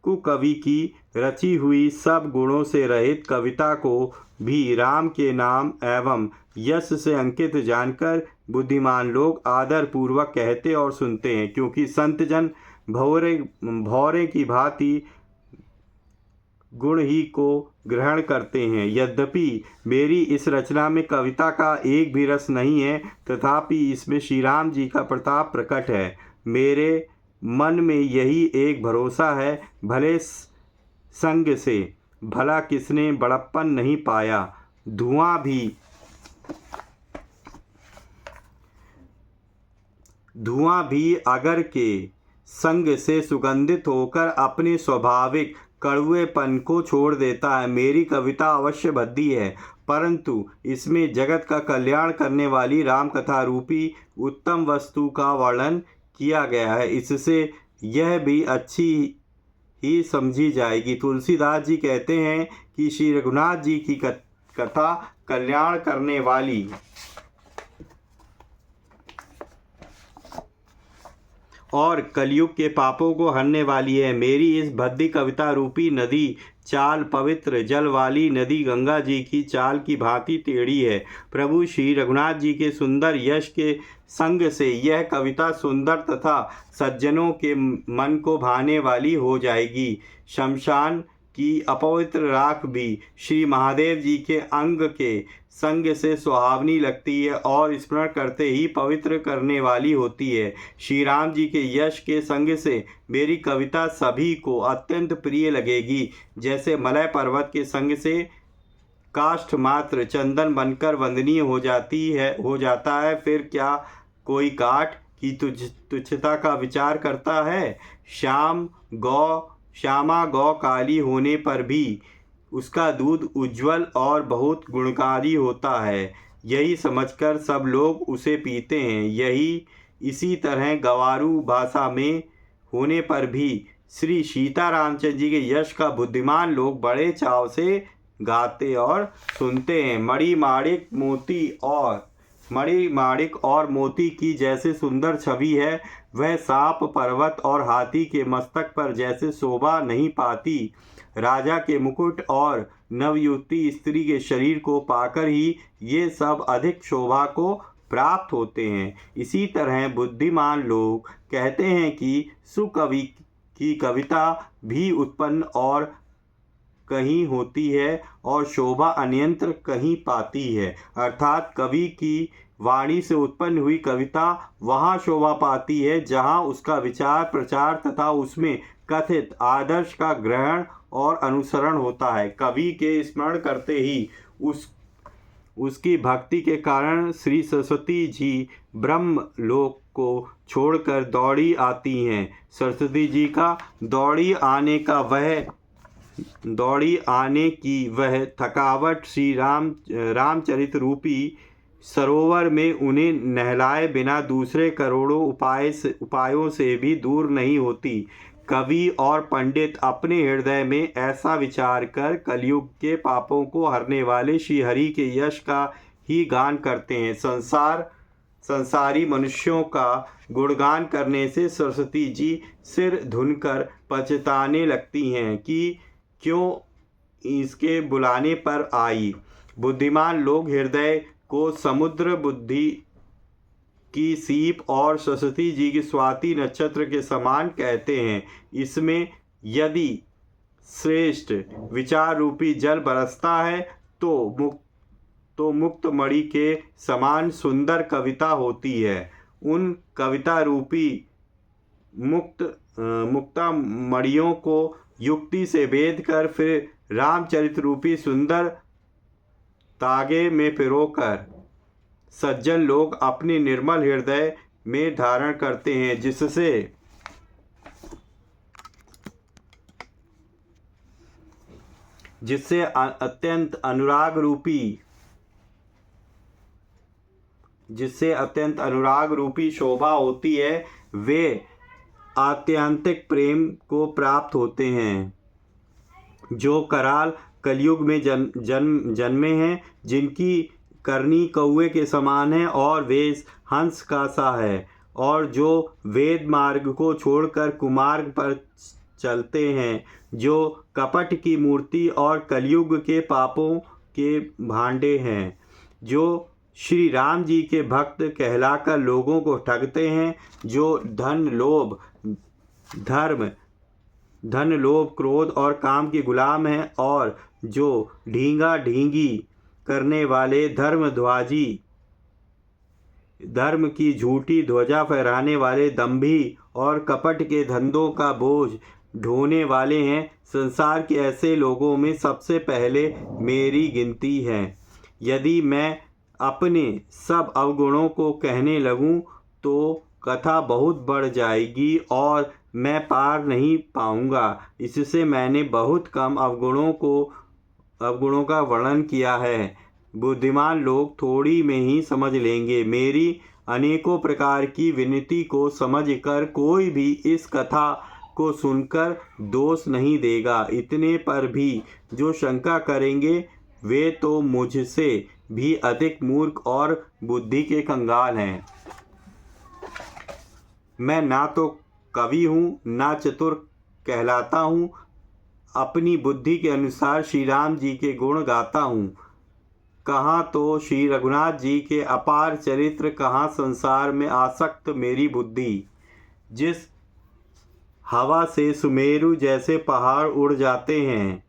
कुकवि की रची हुई सब गुणों से रहित कविता को भी राम के नाम एवं यश से अंकित जानकर बुद्धिमान लोग आदर पूर्वक कहते और सुनते हैं, क्योंकि संतजन भौरे की भांति गुण ही को ग्रहण करते हैं। यद्यपि मेरी इस रचना में कविता का एक भी रस नहीं है, तथापि इसमें श्री राम जी का प्रताप प्रकट है। मेरे मन में यही एक भरोसा है, भले संग से भला किसने बड़प्पन नहीं पाया। धुआं भी अगर के संग से सुगंधित होकर अपने स्वाभाविक कड़ुएपन को छोड़ देता है। मेरी कविता अवश्य भद्दी है, परंतु इसमें जगत का कल्याण करने वाली राम कथा रूपी उत्तम वस्तु का वर्णन किया गया है। इससे यह भी अच्छी ही समझी जाएगी। तुलसीदास जी कहते हैं कि श्री रघुनाथ जी की कथा कल्याण करने वाली और कलयुग के पापों को हरने वाली है। मेरी इस भद्दी कविता रूपी नदी चाल पवित्र जल वाली नदी गंगा जी की चाल की भांति टेढ़ी है। प्रभु श्री रघुनाथ जी के सुंदर यश के संग से यह कविता सुंदर तथा सज्जनों के मन को भाने वाली हो जाएगी। शमशान की अपवित्र राख भी श्री महादेव जी के अंग के संग से सुहावनी लगती है और स्मरण करते ही पवित्र करने वाली होती है। श्री राम जी के यश के संग से मेरी कविता सभी को अत्यंत प्रिय लगेगी। जैसे मलय पर्वत के संग से काष्ठ मात्र चंदन बनकर वंदनीय हो जाता है, फिर क्या कोई काठ की तुच्छता का विचार करता है। श्यामा गौ काली होने पर भी उसका दूध उज्जवल और बहुत गुणकारी होता है, यही समझकर सब लोग उसे पीते हैं। इसी तरह गवारू भाषा में होने पर भी श्री सीता रामचंद्र जी के यश का बुद्धिमान लोग बड़े चाव से गाते और सुनते हैं। मणिमाणिक और मोती की जैसे सुंदर छवि है, वह सांप पर्वत और हाथी के मस्तक पर जैसे शोभा नहीं पाती। राजा के मुकुट और नवयुवती स्त्री के शरीर को पाकर ही ये सब अधिक शोभा को प्राप्त होते हैं। इसी तरह बुद्धिमान लोग कहते हैं कि सुकवि की कविता भी उत्पन्न और कहीं होती है और शोभा अन्यत्र कहीं पाती है। अर्थात कवि की वाणी से उत्पन्न हुई कविता वहाँ शोभा पाती है जहाँ उसका विचार प्रचार तथा उसमें कथित आदर्श का ग्रहण और अनुसरण होता है। कवि के स्मरण करते ही उसकी भक्ति के कारण श्री सरस्वती जी ब्रह्म लोक को छोड़कर दौड़ी आती हैं। सरस्वती जी का दौड़ी आने की वह थकावट श्री रामचरित रूपी सरोवर में उन्हें नहलाए बिना दूसरे करोड़ों उपायों से भी दूर नहीं होती। कवि और पंडित अपने हृदय में ऐसा विचार कर कलयुग के पापों को हरने वाले श्री हरि के यश का ही गान करते हैं। संसारी मनुष्यों का गुणगान करने से सरस्वती जी सिर धुनकर पछताने लगती हैं कि क्यों इसके बुलाने पर आई। बुद्धिमान लोग हृदय को समुद्र बुद्धि की सीप और सरस्वती जी की स्वाति नक्षत्र के समान कहते हैं। इसमें यदि श्रेष्ठ विचार रूपी जल बरसता है तो मुक्त मणि के समान सुंदर कविता होती है। उन कविता रूपी मुक्ता मणियों को युक्ति से भेद कर फिर रामचरित रूपी सुंदर तागे में पिरोकर सज्जन लोग अपने निर्मल हृदय में धारण करते हैं, जिससे अत्यंत अनुराग रूपी शोभा होती है। वे आत्यंतिक प्रेम को प्राप्त होते हैं, जो कराल कलयुग में जन्मे हैं, जिनकी करनी कौवे के समान है और वेश हंस का सा है, और जो वेद मार्ग को छोड़कर कुमार्ग पर चलते हैं, जो कपट की मूर्ति और कलयुग के पापों के भांडे हैं, जो श्री राम जी के भक्त कहलाकर लोगों को ठगते हैं, जो धन लोभ क्रोध और काम के गुलाम हैं, और जो ढींगा ढींगी करने वाले धर्म की झूठी ध्वजा फहराने वाले दंभी और कपट के धंधों का बोझ ढोने वाले हैं। संसार के ऐसे लोगों में सबसे पहले मेरी गिनती है। यदि मैं अपने सब अवगुणों को कहने लगूं तो कथा बहुत बढ़ जाएगी और मैं पार नहीं पाऊंगा। इससे मैंने बहुत कम अवगुणों का वर्णन किया है। बुद्धिमान लोग थोड़ी में ही समझ लेंगे। मेरी अनेकों प्रकार की विनती को समझकर कोई भी इस कथा को सुनकर दोष नहीं देगा। इतने पर भी जो शंका करेंगे वे तो मुझसे भी अधिक मूर्ख और बुद्धि के कंगाल हैं। मैं ना तो कवि हूँ ना चतुर कहलाता हूँ। अपनी बुद्धि के अनुसार श्री राम जी के गुण गाता हूँ। कहाँ तो श्री रघुनाथ जी के अपार चरित्र, कहाँ संसार में आसक्त मेरी बुद्धि। जिस हवा से सुमेरु जैसे पहाड़ उड़ जाते हैं,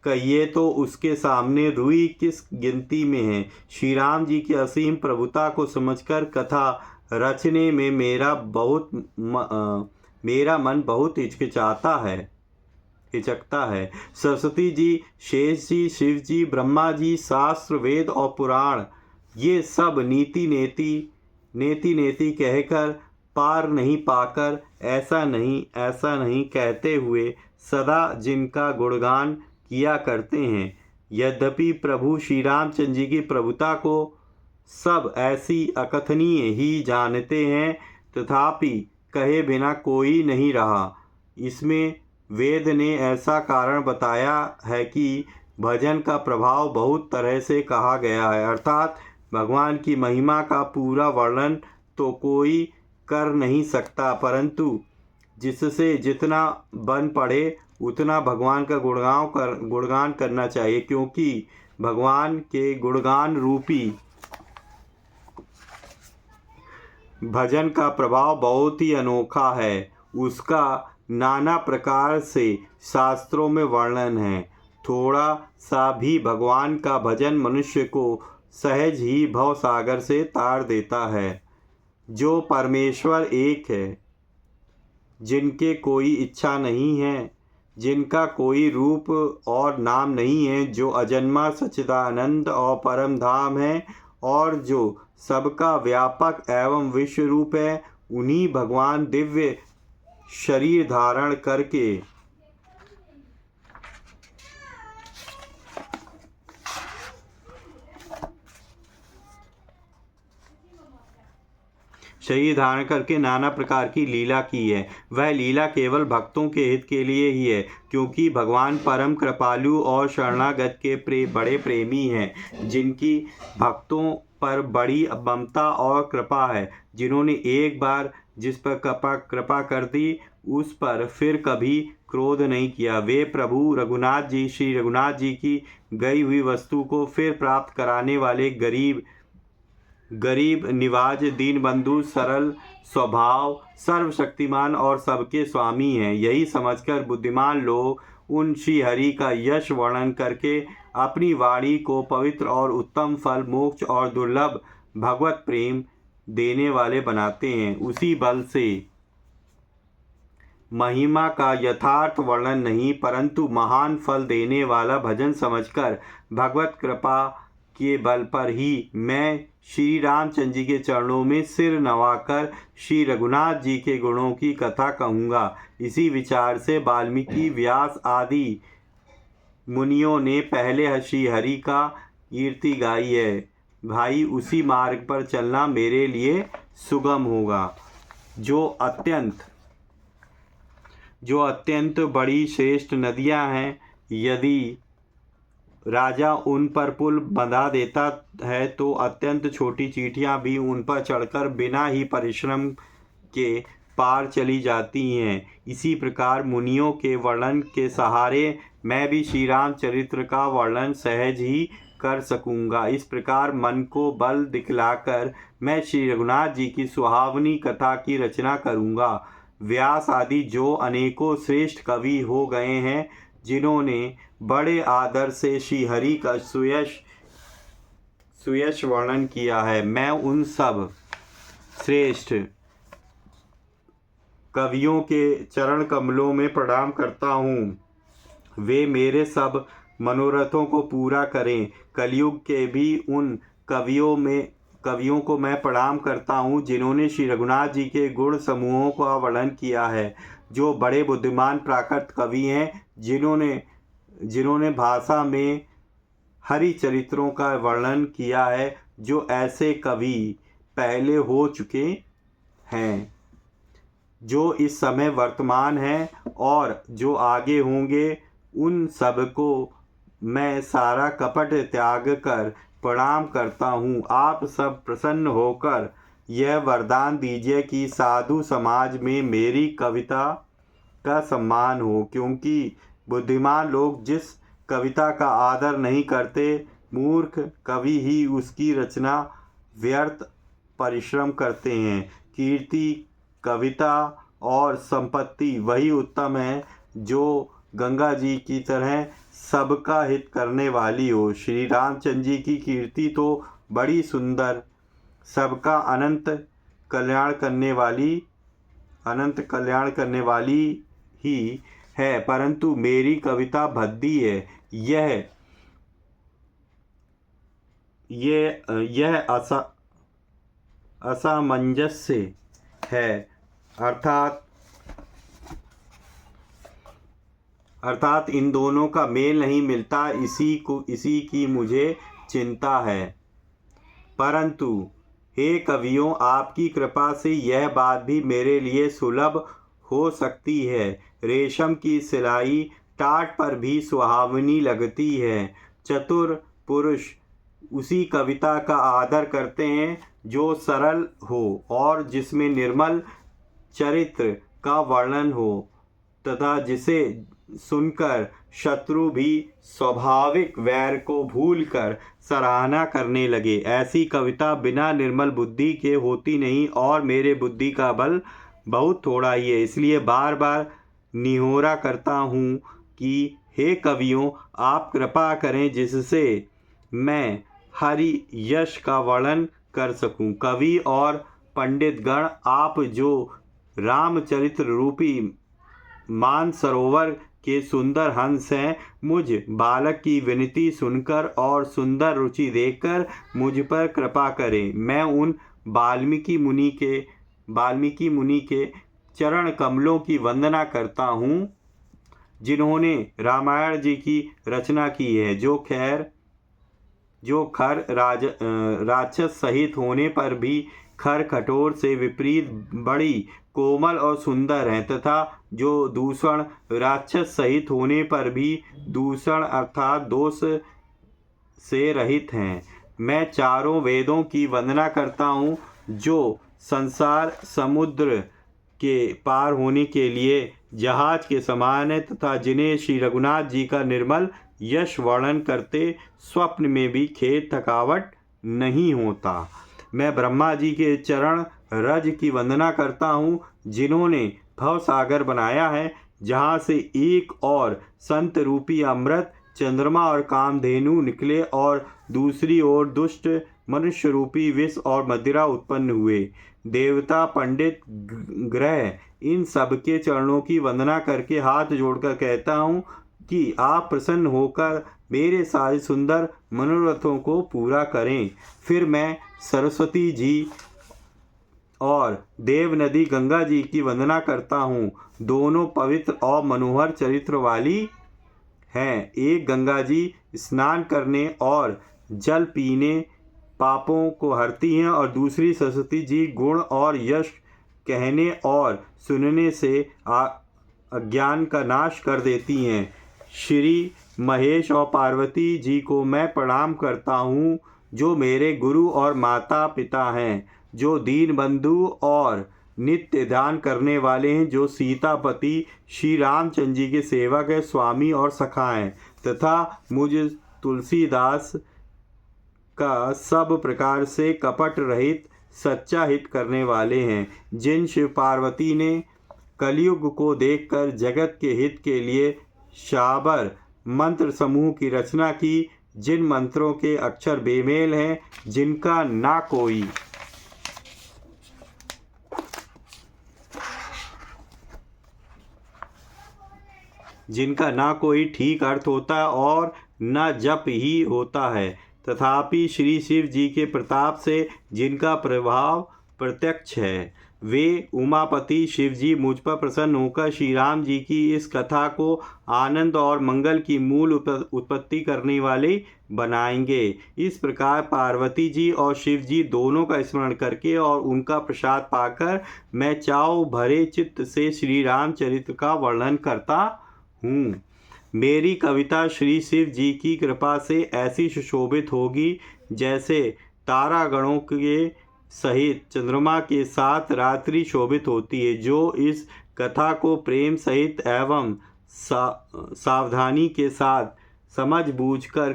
कहिए तो उसके सामने रुई किस गिनती में है। श्री राम जी की असीम प्रभुता को समझकर कथा रचने में मेरा मन बहुत हिचकता है। सरस्वती जी, शेष जी, शिव जी, ब्रह्मा जी, शास्त्र, वेद और पुराण, ये सब नीति नेति कहकर पार नहीं पाकर ऐसा नहीं कहते हुए सदा जिनका गुणगान किया करते हैं। यद्यपि प्रभु श्री रामचंद्र जी की प्रभुता को सब ऐसी अकथनीय ही जानते हैं, तथापि कहे बिना कोई नहीं रहा। इसमें वेद ने ऐसा कारण बताया है कि भजन का प्रभाव बहुत तरह से कहा गया है, अर्थात भगवान की महिमा का पूरा वर्णन तो कोई कर नहीं सकता, परंतु जिससे जितना बन पड़े उतना भगवान का गुणगान करना चाहिए, क्योंकि भगवान के गुणगान रूपी भजन का प्रभाव बहुत ही अनोखा है। उसका नाना प्रकार से शास्त्रों में वर्णन है। थोड़ा सा भी भगवान का भजन मनुष्य को सहज ही भव सागर से तार देता है। जो परमेश्वर एक है, जिनके कोई इच्छा नहीं है, जिनका कोई रूप और नाम नहीं है, जो अजन्मा सच्चिदानंद और परम धाम है और जो सबका व्यापक एवं विश्व रूप है, उन्हीं भगवान दिव्य शरीर धारण करके नाना प्रकार की लीला की है। वह लीला केवल भक्तों के हित के लिए ही है, क्योंकि भगवान परम कृपालु और शरणागत के बड़े प्रेमी हैं, जिनकी भक्तों पर बड़ी ममता और कृपा है। जिन्होंने एक बार जिस पर कृपा कर दी, उस पर फिर कभी क्रोध नहीं किया। वे प्रभु श्री रघुनाथ जी की गई हुई वस्तु को फिर प्राप्त कराने वाले गरीब निवाज, दीनबंधु, सरल स्वभाव, सर्वशक्तिमान और सबके स्वामी हैं। यही समझकर बुद्धिमान लोग उन श्री हरि का यश वर्णन करके अपनी वाणी को पवित्र और उत्तम फल, मोक्ष और दुर्लभ भगवत प्रेम देने वाले बनाते हैं। उसी बल से महिमा का यथार्थ वर्णन नहीं, परंतु महान फल देने वाला भजन समझकर भगवत कृपा के बल पर ही मैं श्री रामचंद्र जी के चरणों में सिर नवाकर श्री रघुनाथ जी के गुणों की कथा कहूँगा। इसी विचार से वाल्मीकि, व्यास आदि मुनियों ने पहले श्री हरि का कीर्ति गाई है। भाई, उसी मार्ग पर चलना मेरे लिए सुगम होगा, जो अत्यंत जो अत्यंत बड़ी श्रेष्ठ नदियाँ हैं, यदि राजा उन पर पुल बंधा देता है तो अत्यंत छोटी चींटियाँ भी उन पर चढ़कर बिना ही परिश्रम के पार चली जाती हैं। इसी प्रकार मुनियों के वर्णन के सहारे मैं भी श्री रामचरित्र का वर्णन सहज ही कर सकूँगा। इस प्रकार मन को बल दिखलाकर मैं श्री रघुनाथ जी की सुहावनी कथा की रचना करूँगा। व्यास आदि जो अनेकों श्रेष्ठ कवि हो गए हैं, जिन्होंने बड़े आदर से श्री हरि का सुयश वर्णन किया है, मैं उन सब श्रेष्ठ कवियों के चरण कमलों में प्रणाम करता हूँ। वे मेरे सब मनोरथों को पूरा करें। कलयुग के भी उन कवियों को मैं प्रणाम करता हूँ, जिन्होंने श्री रघुनाथ जी के गुण समूहों का वर्णन किया है। जो बड़े बुद्धिमान प्राकृत कवि हैं, जिन्होंने भाषा में हरि चरित्रों का वर्णन किया है। जो ऐसे कवि पहले हो चुके हैं, जो इस समय वर्तमान हैं और जो आगे होंगे, उन सब को मैं सारा कपट त्याग कर प्रणाम करता हूँ। आप सब प्रसन्न होकर यह वरदान दीजिए कि साधु समाज में मेरी कविता का सम्मान हो, क्योंकि बुद्धिमान लोग जिस कविता का आदर नहीं करते, मूर्ख कवि ही उसकी रचना व्यर्थ परिश्रम करते हैं। कीर्ति, कविता और संपत्ति वही उत्तम है जो गंगा जी की तरह सबका हित करने वाली हो। श्री रामचंद्र जी की कीर्ति तो बड़ी सुंदर, सबका अनंत कल्याण करने वाली ही है, परंतु मेरी कविता भद्दी है। यह असामंजस्य है, अर्थात इन दोनों का मेल नहीं मिलता। इसी की मुझे चिंता है। परंतु हे कवियों, आपकी कृपा से यह बात भी मेरे लिए सुलभ हो सकती है। रेशम की सिलाई टाट पर भी सुहावनी लगती है। चतुर पुरुष उसी कविता का आदर करते हैं जो सरल हो और जिसमें निर्मल चरित्र का वर्णन हो, तथा जिसे सुनकर शत्रु भी स्वाभाविक वैर को भूलकर सराहना करने लगे। ऐसी कविता बिना निर्मल बुद्धि के होती नहीं, और मेरे बुद्धि का बल बहुत थोड़ा ही है। इसलिए बार बार निहोरा करता हूँ कि हे कवियों, आप कृपा करें जिससे मैं हरि यश का वर्णन कर सकूं। कवि और पंडित गण, आप जो रामचरित्र रूपी मानसरोवर के सुंदर हंस हैं, मुझ बालक की विनती सुनकर और सुंदर रुचि देखकर मुझ पर कृपा करें। मैं उन वाल्मीकि मुनि के चरण कमलों की वंदना करता हूँ, जिन्होंने रामायण जी की रचना की है। जो खर राक्षस सहित होने पर भी खर कठोर से विपरीत बड़ी कोमल और सुंदर हैं, तथा जो दूषण राक्षस सहित होने पर भी दूषण अर्थात दोष से रहित हैं। मैं चारों वेदों की वंदना करता हूँ, जो संसार समुद्र के पार होने के लिए जहाज के समान है, तथा जिन्हें श्री रघुनाथ जी का निर्मल यश वर्णन करते स्वप्न में भी खेद थकावट नहीं होता। मैं ब्रह्मा जी के चरण रज की वंदना करता हूँ, जिन्होंने भव सागर बनाया है, जहाँ से एक और संत रूपी अमृत चंद्रमा और कामधेनु निकले और दूसरी ओर दुष्ट मनुष्य रूपी विष और मदिरा उत्पन्न हुए। देवता, पंडित, ग्रह, इन सब के चरणों की वंदना करके हाथ जोड़कर कहता हूँ कि आप प्रसन्न होकर मेरे सारे सुंदर मनोरथों को पूरा करें। फिर मैं सरस्वती जी और देव नदी गंगा जी की वंदना करता हूँ। दोनों पवित्र और मनोहर चरित्र वाली हैं। एक गंगा जी स्नान करने और जल पीने पापों को हरती हैं, और दूसरी सरस्वती जी गुण और यश कहने और सुनने से अज्ञान का नाश कर देती हैं। श्री महेश और पार्वती जी को मैं प्रणाम करता हूँ, जो मेरे गुरु और माता पिता हैं, जो दीन बंधु और नित्य ध्यान करने वाले हैं, जो सीतापति श्री रामचंद्र जी के सेवक है, स्वामी और सखा हैं, तथा मुझ तुलसीदास का सब प्रकार से कपट रहित सच्चा हित करने वाले हैं, जिन शिव पार्वती ने कलयुग को देखकर जगत के हित के लिए शाबर मंत्र समूह की रचना की, जिन मंत्रों के अक्षर बेमेल हैं, जिनका ना कोई ठीक अर्थ होता है और न जप ही होता है, तथापि श्री शिव जी के प्रताप से जिनका प्रभाव प्रत्यक्ष है, वे उमापति शिव जी मुझ पर प्रसन्न होकर श्री राम जी की इस कथा को आनंद और मंगल की मूल उत्पत्ति करने वाले बनाएंगे। इस प्रकार पार्वती जी और शिव जी दोनों का स्मरण करके और उनका प्रसाद पाकर मैं चाव भरे चित्त से श्री रामचरित्र का वर्णन करता हूँ। मेरी कविता श्री शिव जी की कृपा से ऐसी सुशोभित होगी जैसे तारागणों के सहित चंद्रमा के साथ रात्रि शोभित होती है। जो इस कथा को प्रेम सहित एवं सावधानी के साथ समझ बूझकर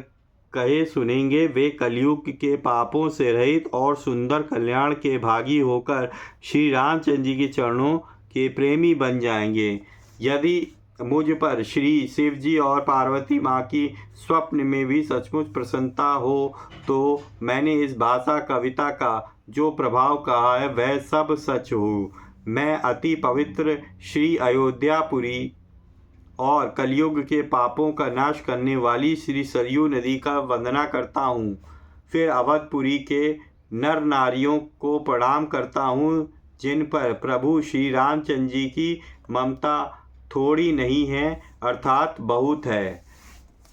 कहे सुनेंगे, वे कलयुग के पापों से रहित और सुंदर कल्याण के भागी होकर श्री रामचंद्र जी के चरणों के प्रेमी बन जाएंगे। यदि मुझ पर श्री शिव जी और पार्वती माँ की स्वप्न में भी सचमुच प्रसन्नता हो तो मैंने इस भाषा कविता का जो प्रभाव कहा है वह सब सच हो। मैं अति पवित्र श्री अयोध्यापुरी और कलयुग के पापों का नाश करने वाली श्री सरयू नदी का वंदना करता हूँ। फिर अवधपुरी के नर नारियों को प्रणाम करता हूँ, जिन पर प्रभु श्री रामचंद्र जी की ममता थोड़ी नहीं है अर्थात बहुत है।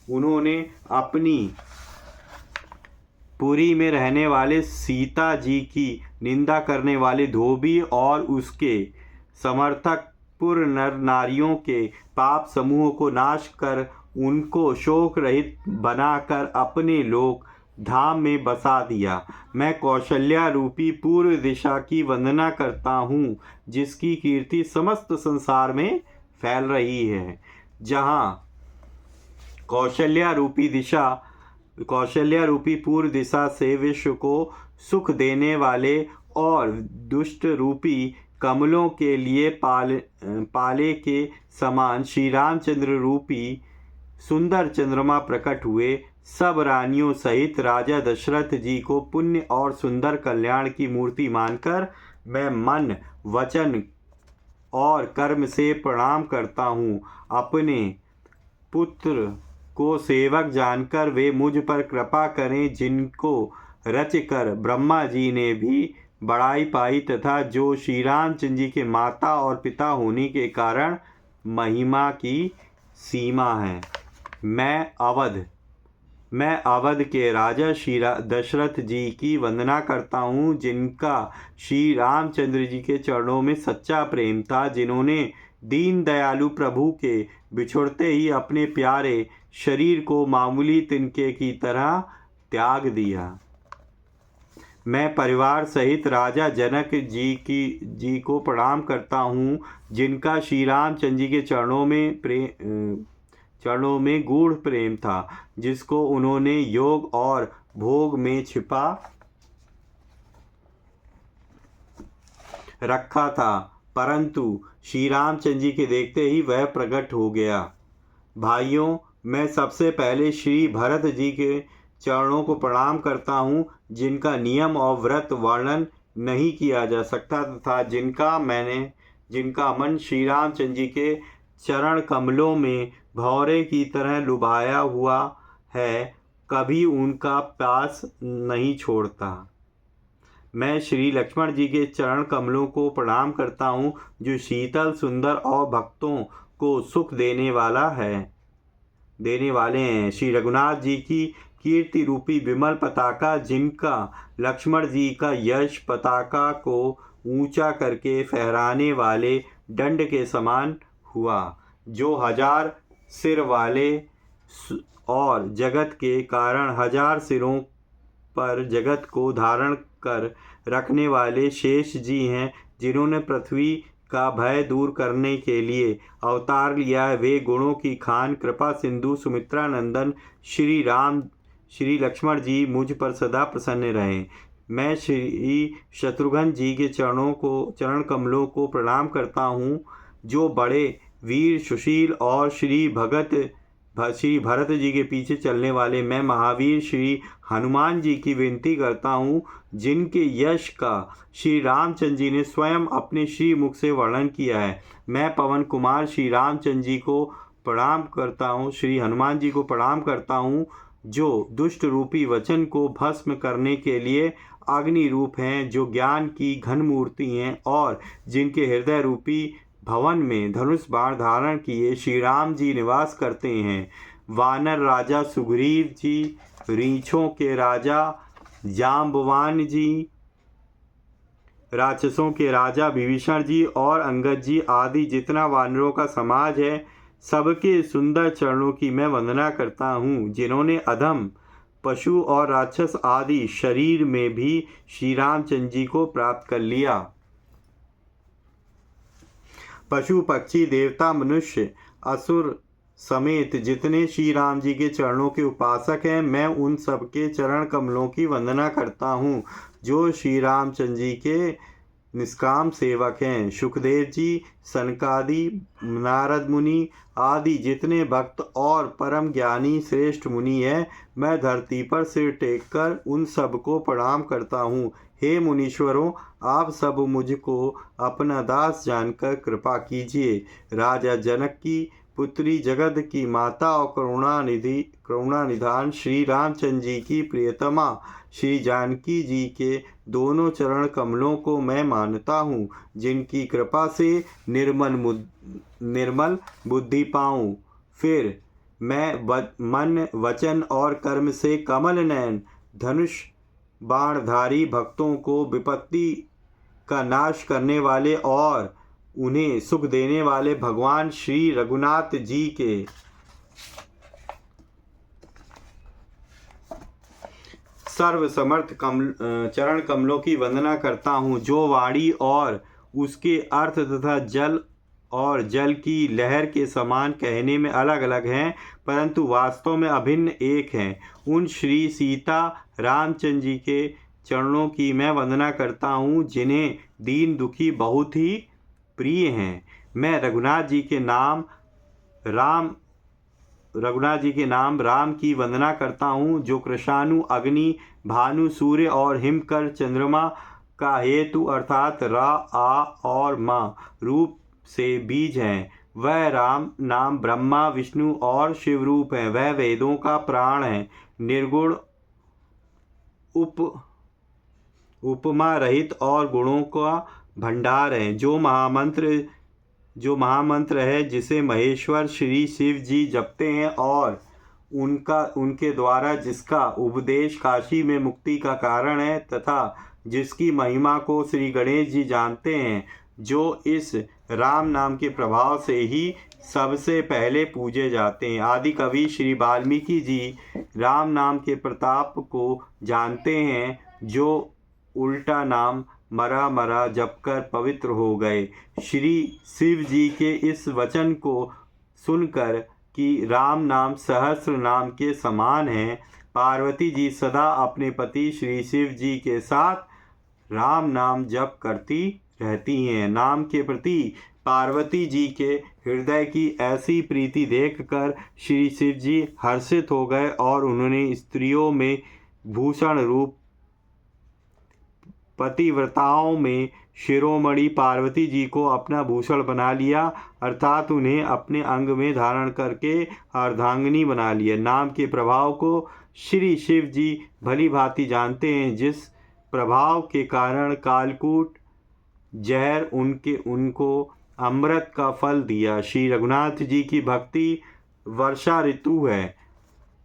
उन्होंने अपनी पुरी में रहने वाले सीता जी की निंदा करने वाले धोबी और उसके समर्थक पुर नर नारियों के पाप समूह को नाश कर उनको शोक रहित बनाकर अपने लोक धाम में बसा दिया। मैं कौशल्या रूपी पूर्व दिशा की वंदना करता हूँ, जिसकी कीर्ति समस्त संसार में फैल रही है। जहाँ कौशल्या रूपी पूर्व दिशा से विश्व को सुख देने वाले और दुष्ट रूपी कमलों के लिए पाले के समान श्री रामचंद्र रूपी सुंदर चंद्रमा प्रकट हुए। सब रानियों सहित राजा दशरथ जी को पुण्य और सुंदर कल्याण की मूर्ति मानकर मैं मन वचन और कर्म से प्रणाम करता हूँ। अपने पुत्र को सेवक जानकर वे मुझ पर कृपा करें, जिनको रचकर ब्रह्मा जी ने भी बड़ाई पाई तथा जो श्री रामचंद्र जी के माता और पिता होने के कारण महिमा की सीमा है। मैं अवध के राजा श्री दशरथ जी की वंदना करता हूँ, जिनका श्री रामचंद्र जी के चरणों में सच्चा प्रेम था, जिन्होंने दीन दयालु प्रभु के बिछुड़ते ही अपने प्यारे शरीर को मामूली तिनके की तरह त्याग दिया। मैं परिवार सहित राजा जनक जी को प्रणाम करता हूँ, जिनका श्री रामचंद्र जी के चरणों में गूढ़ प्रेम था, जिसको उन्होंने योग और भोग में छिपा रखा था, परंतु श्री रामचंद्र जी के देखते ही वह प्रकट हो गया। भाइयों, मैं सबसे पहले श्री भरत जी के चरणों को प्रणाम करता हूँ, जिनका नियम और व्रत वर्णन नहीं किया जा सकता तथा जिनका मन श्री रामचंद्र जी के चरण कमलों में भौरे की तरह लुभाया हुआ है, कभी उनका प्यास नहीं छोड़ता। मैं श्री लक्ष्मण जी के चरण कमलों को प्रणाम करता हूँ, जो शीतल सुंदर और भक्तों को सुख देने वाले हैं। श्री रघुनाथ जी की कीर्ति रूपी विमल पताका, जिनका लक्ष्मण जी का यश पताका को ऊंचा करके फहराने वाले दंड के समान हुआ, जो 1000 सिर वाले और जगत के कारण 1000 सिरों पर जगत को धारण कर रखने वाले शेष जी हैं, जिन्होंने पृथ्वी का भय दूर करने के लिए अवतार लिया है। वे गुणों की खान कृपा सिंधु सुमित्रा नंदन श्री राम श्री लक्ष्मण जी मुझ पर सदा प्रसन्न रहें। मैं श्री शत्रुघ्न जी के चरण कमलों को प्रणाम करता हूँ, जो बड़े वीर सुशील और श्री भरत जी के पीछे चलने वाले। मैं महावीर श्री हनुमान जी की विनती करता हूँ, जिनके यश का श्री रामचंद्र जी ने स्वयं अपने श्री मुख से वर्णन किया है। मैं पवन कुमार श्री रामचंद्र जी को प्रणाम करता हूँ, श्री हनुमान जी को प्रणाम करता हूँ, जो दुष्ट रूपी वचन को भस्म करने के लिए अग्नि रूप हैं, जो ज्ञान की घन मूर्ति हैं और जिनके हृदय रूपी भवन में धनुष बाण धारण किए श्री राम जी निवास करते हैं। वानर राजा सुग्रीव जी, रीछों के राजा जाम्बवान जी, राक्षसों के राजा विभीषण जी और अंगद जी आदि जितना वानरों का समाज है, सबके सुंदर चरणों की मैं वंदना करता हूँ, जिन्होंने अधम पशु और राक्षस आदि शरीर में भी श्री रामचंद्र जी को प्राप्त कर लिया। पशु पक्षी देवता मनुष्य असुर समेत जितने श्री राम जी के चरणों के उपासक हैं, मैं उन सब के चरण कमलों की वंदना करता हूँ, जो श्री रामचंद्र जी के निष्काम सेवक हैं। सुखदेव जी, सनकादि, नारद मुनि आदि जितने भक्त और परम ज्ञानी श्रेष्ठ मुनि हैं, मैं धरती पर सिर टेक कर उन सब को प्रणाम करता हूँ। हे मुनीश्वरों, आप सब मुझको अपना दास जानकर कृपा कीजिए। राजा जनक की पुत्री, जगत की माता और करुणा निधान श्री रामचंद्र जी की प्रियतमा श्री जानकी जी के दोनों चरण कमलों को मैं मानता हूँ, जिनकी कृपा से निर्मल बुद्धि पाऊँ। फिर मैं मन वचन और कर्म से कमल नयन धनुष बाणधारी भक्तों को विपत्ति का नाश करने वाले और उन्हें सुख देने वाले भगवान श्री रघुनाथ जी के सर्वसमर्थ चरण कमलों की वंदना करता हूँ, जो वाणी और उसके अर्थ तथा जल और जल की लहर के समान कहने में अलग अलग हैं, परंतु वास्तव में अभिन्न एक हैं। उन श्री सीता रामचंद्र जी के चरणों की मैं वंदना करता हूँ, जिन्हें दीन दुखी बहुत ही प्रिय हैं। मैं रघुनाथ जी के नाम राम की वंदना करता हूँ, जो कृषाणु अग्नि भानु सूर्य और हिमकर चंद्रमा का हेतु अर्थात रा आ और मा रूप से बीज हैं। वह राम नाम ब्रह्मा विष्णु और शिव रूप हैं। वह वेदों का प्राण है, निर्गुण उपमा रहित और गुणों का भंडार है। जो महामंत्र है, जिसे महेश्वर श्री शिव जी जपते हैं और उनके द्वारा जिसका उपदेश काशी में मुक्ति का कारण है, तथा जिसकी महिमा को श्री गणेश जी जानते हैं, जो इस राम नाम के प्रभाव से ही सबसे पहले पूजे जाते हैं। आदि कवि श्री वाल्मीकि जी राम नाम के प्रताप को जानते हैं, जो उल्टा नाम मरा मरा जपकर पवित्र हो गए। श्री शिव जी के इस वचन को सुनकर कि राम नाम सहस्र नाम के समान है, पार्वती जी सदा अपने पति श्री शिव जी के साथ राम नाम जप करती रहती हैं। नाम के प्रति पार्वती जी के हृदय की ऐसी प्रीति देखकर श्री शिव जी हर्षित हो गए और उन्होंने स्त्रियों में भूषण रूप पतिव्रताओं में शिरोमणि पार्वती जी को अपना भूषण बना लिया, अर्थात उन्हें अपने अंग में धारण करके अर्धांगिनी बना लिया। नाम के प्रभाव को श्री शिव जी भली भांति जानते हैं, जिस प्रभाव के कारण कालकूट जहर उनको अमृत का फल दिया। श्री रघुनाथ जी की भक्ति वर्षा ऋतु है।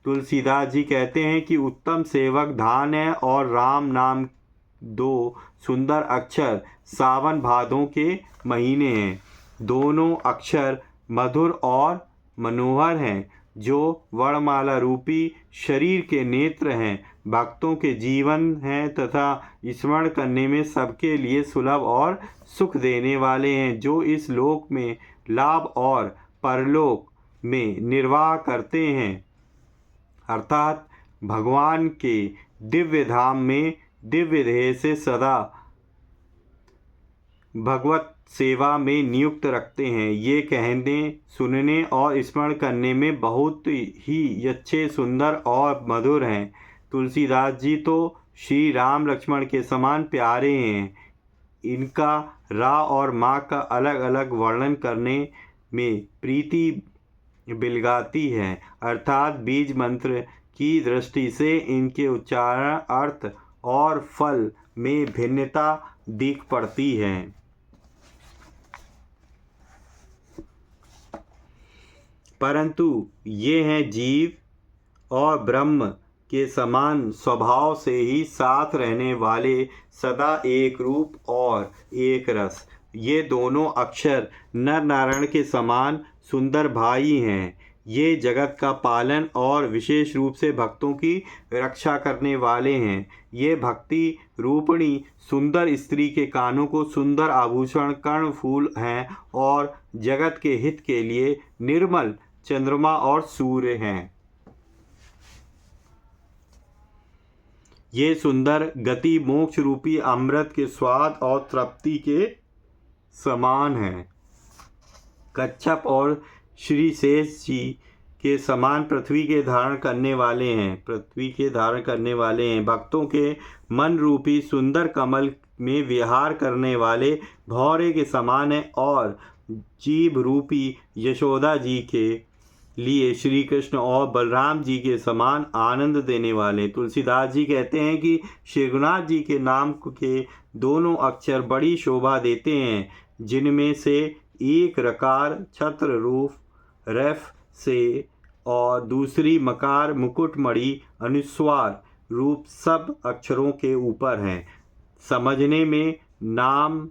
तुलसीदास जी कहते हैं कि उत्तम सेवक धान है और राम नाम दो सुंदर अक्षर सावन भादों के महीने हैं। दोनों अक्षर मधुर और मनोहर हैं, जो वर्णमाला रूपी शरीर के नेत्र हैं, भक्तों के जीवन हैं तथा स्मरण करने में सबके लिए सुलभ और सुख देने वाले हैं, जो इस लोक में लाभ और परलोक में निर्वाह करते हैं, अर्थात भगवान के दिव्य धाम में दिव्य देह से सदा भगवत सेवा में नियुक्त रखते हैं। ये कहने, सुनने और स्मरण करने में बहुत ही अच्छे, सुंदर और मधुर हैं। तुलसीदास जी तो श्री राम लक्ष्मण के समान प्यारे हैं। इनका रा और माँ का अलग अलग वर्णन करने में प्रीति बिलगाती है, अर्थात बीज मंत्र की दृष्टि से इनके उच्चारण, अर्थ और फल में भिन्नता दिख पड़ती है। परंतु ये हैं जीव और ब्रह्म के समान स्वभाव से ही साथ रहने वाले, सदा एक रूप और एक रस। ये दोनों अक्षर नर नारायण के समान सुंदर भाई हैं। ये जगत का पालन और विशेष रूप से भक्तों की रक्षा करने वाले हैं। ये भक्ति रूपिणी सुंदर स्त्री के कानों को सुंदर आभूषण, कर्ण फूल हैं और जगत के हित के लिए निर्मल चंद्रमा और सूर्य हैं। ये सुंदर गति मोक्ष रूपी अमृत के स्वाद और तृप्ति के समान हैं। कच्छप और श्री शेष जी के समान पृथ्वी के धारण करने वाले हैं। भक्तों के मन रूपी सुंदर कमल में विहार करने वाले भौरे के समान हैं और जीव रूपी यशोदा जी के लिए श्री कृष्ण और बलराम जी के समान आनंद देने वाले। तुलसीदास जी कहते हैं कि श्री रघुनाथ जी के नाम के दोनों अक्षर बड़ी शोभा देते हैं, जिनमें से एक रकार छत्र रूप रेफ से और दूसरी मकार मुकुटमणि अनुस्वार रूप सब अक्षरों के ऊपर हैं। समझने में नाम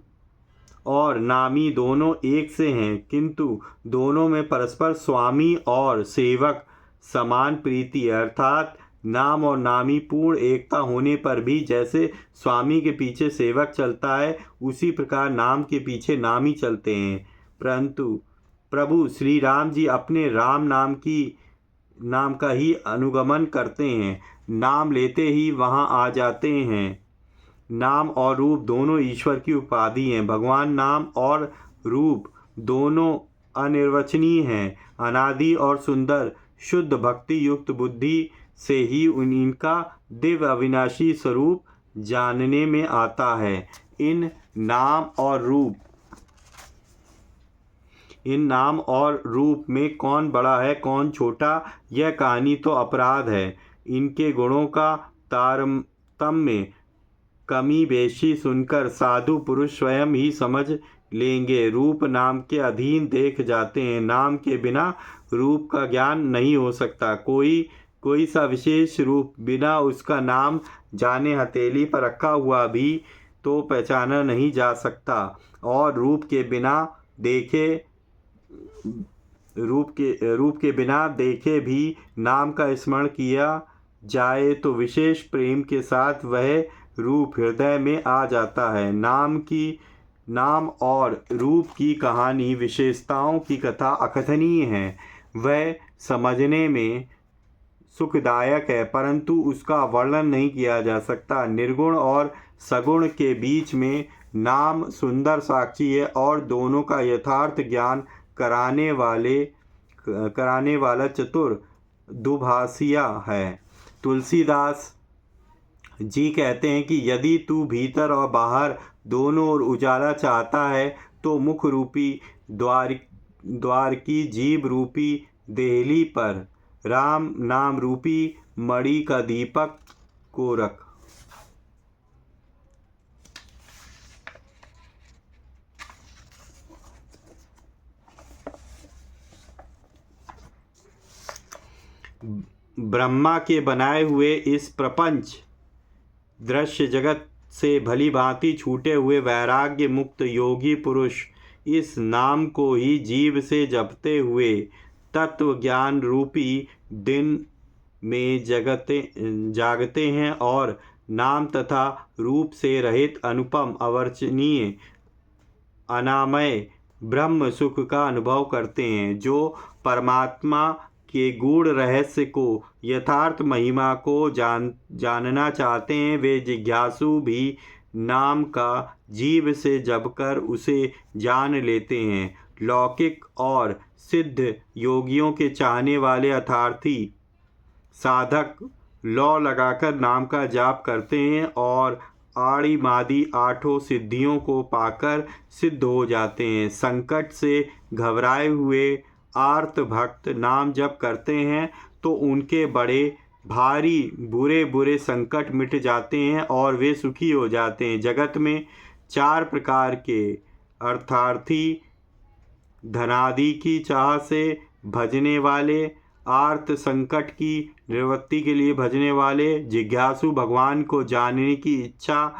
और नामी दोनों एक से हैं, किंतु दोनों में परस्पर स्वामी और सेवक समान प्रीति है, अर्थात नाम और नामी पूर्ण एकता होने पर भी जैसे स्वामी के पीछे सेवक चलता है, उसी प्रकार नाम के पीछे नामी चलते हैं। परंतु प्रभु श्री राम जी अपने राम नाम का ही अनुगमन करते हैं, नाम लेते ही वहाँ आ जाते हैं। नाम और रूप दोनों ईश्वर की उपाधि हैं। भगवान नाम और रूप दोनों अनिर्वचनीय हैं, अनादि और सुंदर। शुद्ध भक्ति युक्त बुद्धि से ही इनका दिव्य अविनाशी स्वरूप जानने में आता है। इन नाम और रूप में कौन बड़ा है कौन छोटा, यह कहानी तो अपराध है। इनके गुणों का तारतम्य कमी बेशी सुनकर साधु पुरुष स्वयं ही समझ लेंगे। रूप नाम के अधीन देख जाते हैं, नाम के बिना रूप का ज्ञान नहीं हो सकता। कोई सा विशेष रूप बिना उसका नाम जाने हथेली पर रखा हुआ भी तो पहचाना नहीं जा सकता, और रूप के बिना देखे भी नाम का स्मरण किया जाए तो विशेष प्रेम के साथ वह रूप हृदय में आ जाता है। नाम और रूप की कहानी, विशेषताओं की कथा अकथनीय है। वह समझने में सुखदायक है, परंतु उसका वर्णन नहीं किया जा सकता। निर्गुण और सगुण के बीच में नाम सुंदर साक्षी है और दोनों का यथार्थ ज्ञान कराने वाला चतुर दुभाषिया है। तुलसीदास जी कहते हैं कि यदि तू भीतर और बाहर दोनों ओर उजाला चाहता है तो मुख रूपी द्वार की जीभ रूपी देहली पर राम नाम रूपी मणि का दीपक को रख। ब्रह्मा के बनाए हुए इस प्रपंच दृश्य जगत से भली भांति छूटे हुए वैराग्य मुक्त योगी पुरुष इस नाम को ही जीव से जपते हुए तत्व ज्ञान रूपी दिन में जागते हैं और नाम तथा रूप से रहित अनुपम अवर्चनीय अनामय ब्रह्म सुख का अनुभव करते हैं। जो परमात्मा के गूढ़ रहस्य को, यथार्थ महिमा को जानना चाहते हैं, वे जिज्ञासु भी नाम का जीव से जपकर उसे जान लेते हैं। लौकिक और सिद्ध योगियों के चाहने वाले अर्थार्थी साधक लौ लगाकर नाम का जाप करते हैं और आड़िमादि आठों सिद्धियों को पाकर सिद्ध हो जाते हैं। संकट से घबराए हुए आर्त भक्त नाम जप करते हैं तो उनके बड़े भारी बुरे बुरे संकट मिट जाते हैं और वे सुखी हो जाते हैं। जगत में 4 प्रकार के अर्थार्थी: धनादि की चाह से भजने वाले, आर्त संकट की निवृत्ति के लिए भजने वाले, जिज्ञासु भगवान को जानने की इच्छा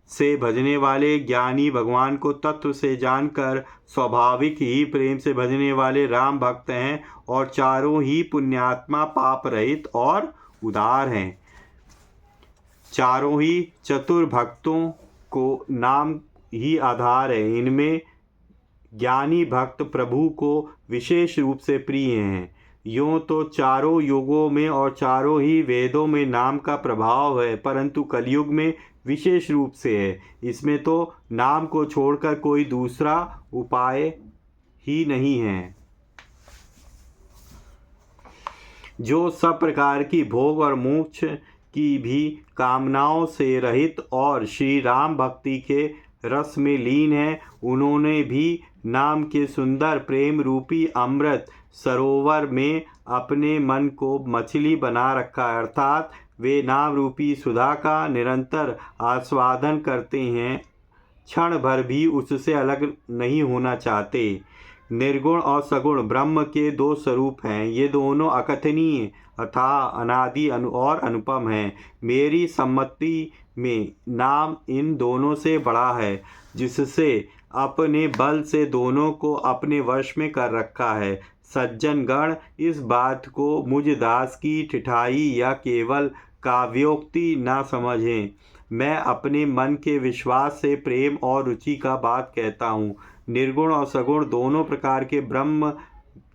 से भजने वाले, ज्ञानी भगवान को तत्व से जानकर स्वाभाविक ही प्रेम से भजने वाले राम भक्त हैं, और चारों ही पुण्यात्मा पाप रहित और उदार हैं। चारों ही चतुर भक्तों को नाम ही आधार है। इनमें ज्ञानी भक्त प्रभु को विशेष रूप से प्रिय हैं। यूँ तो चारों युगों में और चारों ही वेदों में नाम का प्रभाव है, परंतु कलयुग में विशेष रूप से है। इसमें तो नाम को छोड़कर कोई दूसरा उपाय ही नहीं है। जो सब प्रकार की भोग और मोक्ष की भी कामनाओं से रहित और श्री राम भक्ति के रस में लीन है, उन्होंने भी नाम के सुंदर प्रेम रूपी अमृत सरोवर में अपने मन को मछली बना रखा है, अर्थात वे नाम रूपी सुधा का निरंतर आस्वादन करते हैं, क्षण भर भी उससे अलग नहीं होना चाहते। निर्गुण और सगुण ब्रह्म के 2 स्वरूप हैं। ये दोनों अकथनीय अथाह अनादि और अनुपम हैं। मेरी सम्मति में नाम इन दोनों से बड़ा है, जिससे अपने बल से दोनों को अपने वश में कर रखा है। सज्जन गण इस बात को मुझ दास की ठिठाई या केवल काव्योक्ति न समझें। मैं अपने मन के विश्वास से प्रेम और रुचि का बात कहता हूँ। निर्गुण और सगुण दोनों प्रकार के ब्रह्म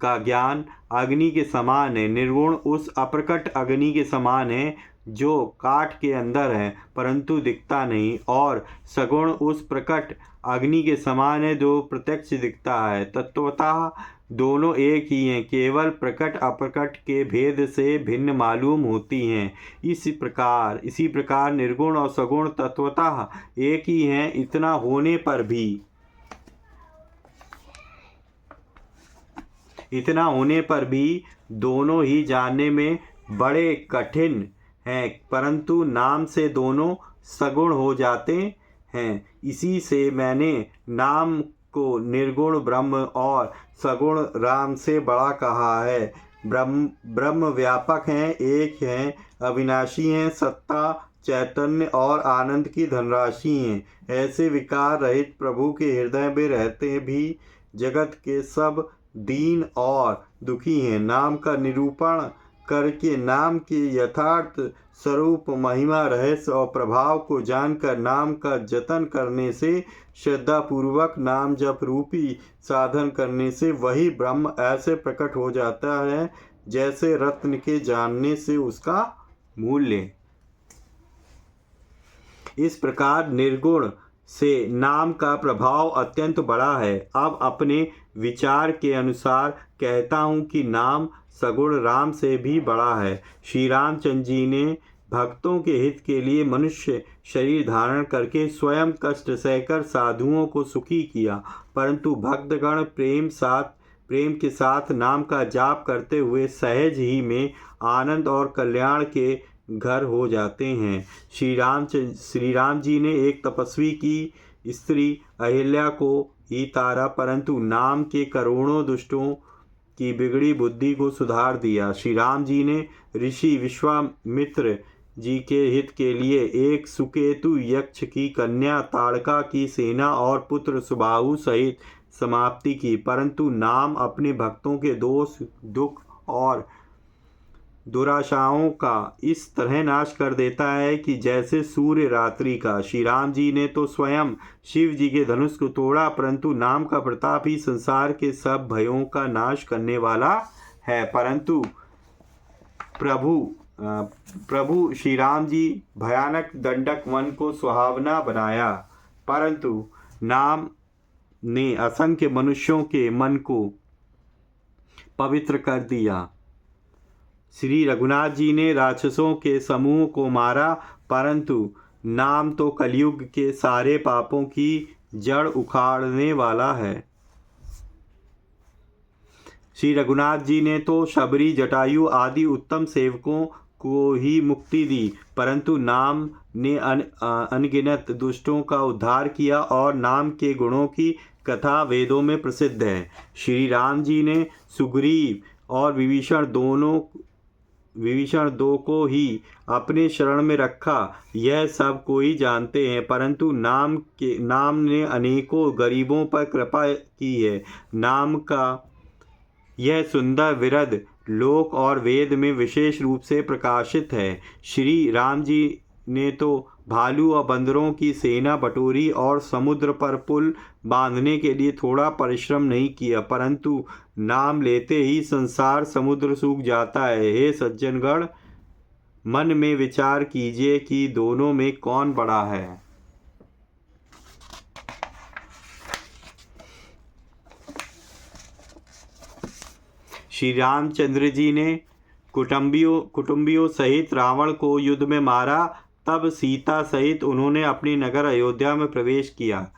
का ज्ञान अग्नि के समान है। निर्गुण उस अप्रकट अग्नि के समान है जो काठ के अंदर है परंतु दिखता नहीं, और सगुण उस प्रकट अग्नि के समान है जो प्रत्यक्ष दिखता है। तत्वतः दोनों एक ही हैं, केवल प्रकट अप्रकट के भेद से भिन्न मालूम होती हैं। इसी प्रकार निर्गुण और सगुण तत्वतः एक ही हैं। इतना होने पर भी दोनों ही जानने में बड़े कठिन हैं, परंतु नाम से दोनों सगुण हो जाते हैं। इसी से मैंने नाम को निर्गुण ब्रह्म और सगुण राम से बड़ा कहा है। ब्रह्म व्यापक हैं, एक हैं, अविनाशी हैं, सत्ता, चैतन्य और आनंद की धनराशि हैं। ऐसे विकार रहित प्रभु के हृदय में रहते भी जगत के सब दीन और दुखी हैं। नाम का निरूपण करके नाम के यथार्थ स्वरूप, महिमा, रहस्य और प्रभाव को जानकर नाम का जतन करने से, श्रद्धापूर्वक नाम जप रूपी साधन करने से वही ब्रह्म ऐसे प्रकट हो जाता है जैसे रत्न के जानने से उसका मूल्य। इस प्रकार निर्गुण से नाम का प्रभाव अत्यंत बड़ा है। अब अपने विचार के अनुसार कहता हूँ कि नाम सगुण राम से भी बड़ा है। श्री रामचंद्र जी ने भक्तों के हित के लिए मनुष्य शरीर धारण करके स्वयं कष्ट सहकर साधुओं को सुखी किया, परंतु भक्तगण प्रेम के साथ नाम का जाप करते हुए सहज ही में आनंद और कल्याण के घर हो जाते हैं। श्री राम जी ने एक तपस्वी की स्त्री अहिल्या को ही तारा, परंतु नाम के करोड़ों दुष्टों की बिगड़ी बुद्धि को सुधार दिया। श्री राम जी ने ऋषि विश्वामित्र जी के हित के लिए एक सुकेतु यक्ष की कन्या ताड़का की सेना और पुत्र सुबाहु सहित समाप्ति की, परंतु नाम अपने भक्तों के दोष, दुख और दुराशाओं का इस तरह नाश कर देता है कि जैसे सूर्य रात्रि का। श्री राम जी ने तो स्वयं शिव जी के धनुष को तोड़ा, परंतु नाम का प्रताप ही संसार के सब भयों का नाश करने वाला है। परंतु प्रभु श्री राम जी भयानक दंडक वन को सुहावना बनाया, परंतु नाम ने असंख्य मनुष्यों के मन को पवित्र कर दिया। श्री रघुनाथ जी ने राक्षसों के समूह को मारा, परंतु नाम तो कलयुग के सारे पापों की जड़ उखाड़ने वाला है। श्री रघुनाथ जी ने तो शबरी, जटायु आदि उत्तम सेवकों को ही मुक्ति दी, परंतु नाम ने अनगिनत दुष्टों का उद्धार किया और नाम के गुणों की कथा वेदों में प्रसिद्ध है। श्री राम जी ने सुग्रीव और विभीषण दो को ही अपने शरण में रखा, यह सब कोई जानते हैं, परंतु नाम ने अनेकों गरीबों पर कृपा की है। नाम का यह सुंदर विरद लोक और वेद में विशेष रूप से प्रकाशित है। श्री राम जी ने तो भालू और बंदरों की सेना बटोरी और समुद्र पर पुल बांधने के लिए थोड़ा परिश्रम नहीं किया, परंतु नाम लेते ही संसार समुद्र सूख जाता है। हे सज्जनगण, मन में विचार कीजिए कि दोनों में कौन बड़ा है। श्री रामचंद्र जी ने कुटुंबियों सहित रावण को युद्ध में मारा, तब सीता सहित उन्होंने अपने नगर अयोध्या में प्रवेश किया।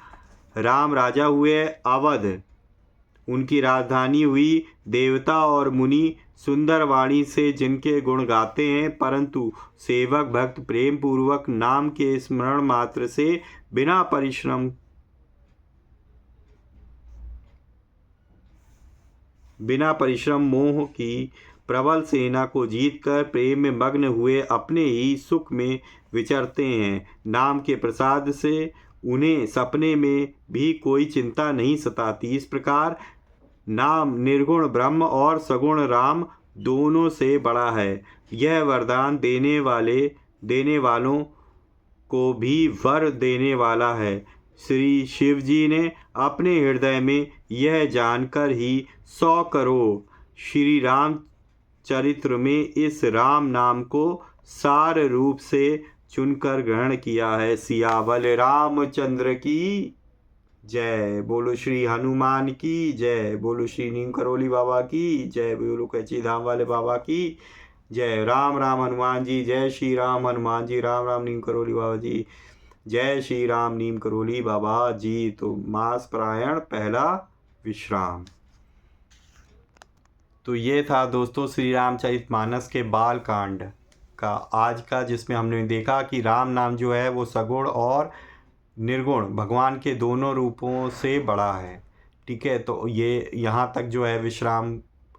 राम राजा हुए अवध, उनकी राजधानी हुई। देवता और मुनि सुंदर वाणी से जिनके गुण गाते हैं, परंतु सेवक भक्त प्रेम पूर्वक नाम के स्मरण मात्र से बिना परिश्रम मोह की प्रबल सेना को जीतकर प्रेम में मग्न हुए अपने ही सुख में विचरते हैं। नाम के प्रसाद से उन्हें सपने में भी कोई चिंता नहीं सताती। इस प्रकार नाम निर्गुण ब्रह्म और सगुण राम दोनों से बड़ा है। यह वरदान देने वालों को भी वर देने वाला है। श्री शिव जी ने अपने हृदय में यह जानकर ही 100 करोड़ श्री राम चरित्र में इस राम नाम को सार रूप से चुनकर ग्रहण किया है। सियावल रामचंद्र की जय। बोलो श्री हनुमान की जय। बोलो श्री नीम करोली बाबा की जय। बोलो कैची धाम वाले बाबा की जय। राम राम हनुमान जी, जय श्री राम हनुमान जी। राम राम नीम करोली बाबा जी, जय श्री राम नीम करोली बाबा जी। तो मास प्रायण पहला विश्राम। तो ये था दोस्तों श्री रामचरितमानस के बाल कांड का आज का, जिसमें हमने देखा कि राम नाम जो है वो सगुण और निर्गुण भगवान के दोनों रूपों से बड़ा है। ठीक है, तो ये यहाँ तक जो है विश्राम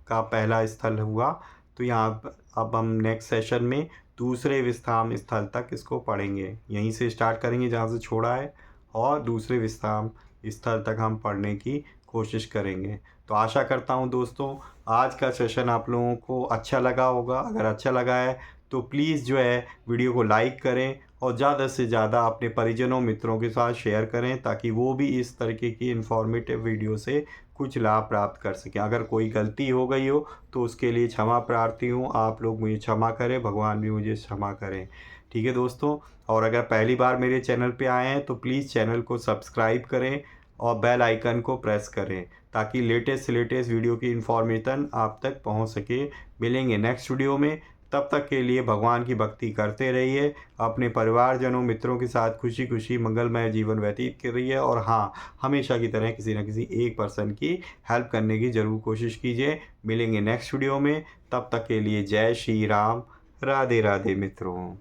का पहला स्थल हुआ। तो यहाँ अब हम नेक्स्ट सेशन में दूसरे विश्राम स्थल तक इसको पढ़ेंगे। यहीं से स्टार्ट करेंगे जहाँ से छोड़ा है, और दूसरे विश्राम स्थल तक हम पढ़ने की कोशिश करेंगे। तो आशा करता हूँ दोस्तों आज का सेशन आप लोगों को अच्छा लगा होगा। अगर अच्छा लगा है तो प्लीज़ जो है वीडियो को लाइक करें और ज़्यादा से ज़्यादा अपने परिजनों मित्रों के साथ शेयर करें, ताकि वो भी इस तरीके की इन्फॉर्मेटिव वीडियो से कुछ लाभ प्राप्त कर सकें। अगर कोई गलती हो गई हो तो उसके लिए क्षमा प्रार्थी हूँ। आप लोग मुझे क्षमा करें, भगवान भी मुझे क्षमा करें। ठीक है दोस्तों, और अगर पहली बार मेरे चैनल पे आए हैं तो प्लीज़ चैनल को सब्सक्राइब करें और बेल आइकन को प्रेस करें, ताकि लेटेस्ट वीडियो की इन्फॉर्मेशन आप तक पहुंच सके। मिलेंगे नेक्स्ट वीडियो में, तब तक के लिए भगवान की भक्ति करते रहिए, अपने परिवारजनों मित्रों के साथ खुशी खुशी मंगलमय जीवन व्यतीत करिए, और हाँ, हमेशा की तरह किसी न किसी एक पर्सन की हेल्प करने की ज़रूर कोशिश कीजिए। मिलेंगे नेक्स्ट वीडियो में, तब तक के लिए जय श्री राम, राधे राधे मित्रों।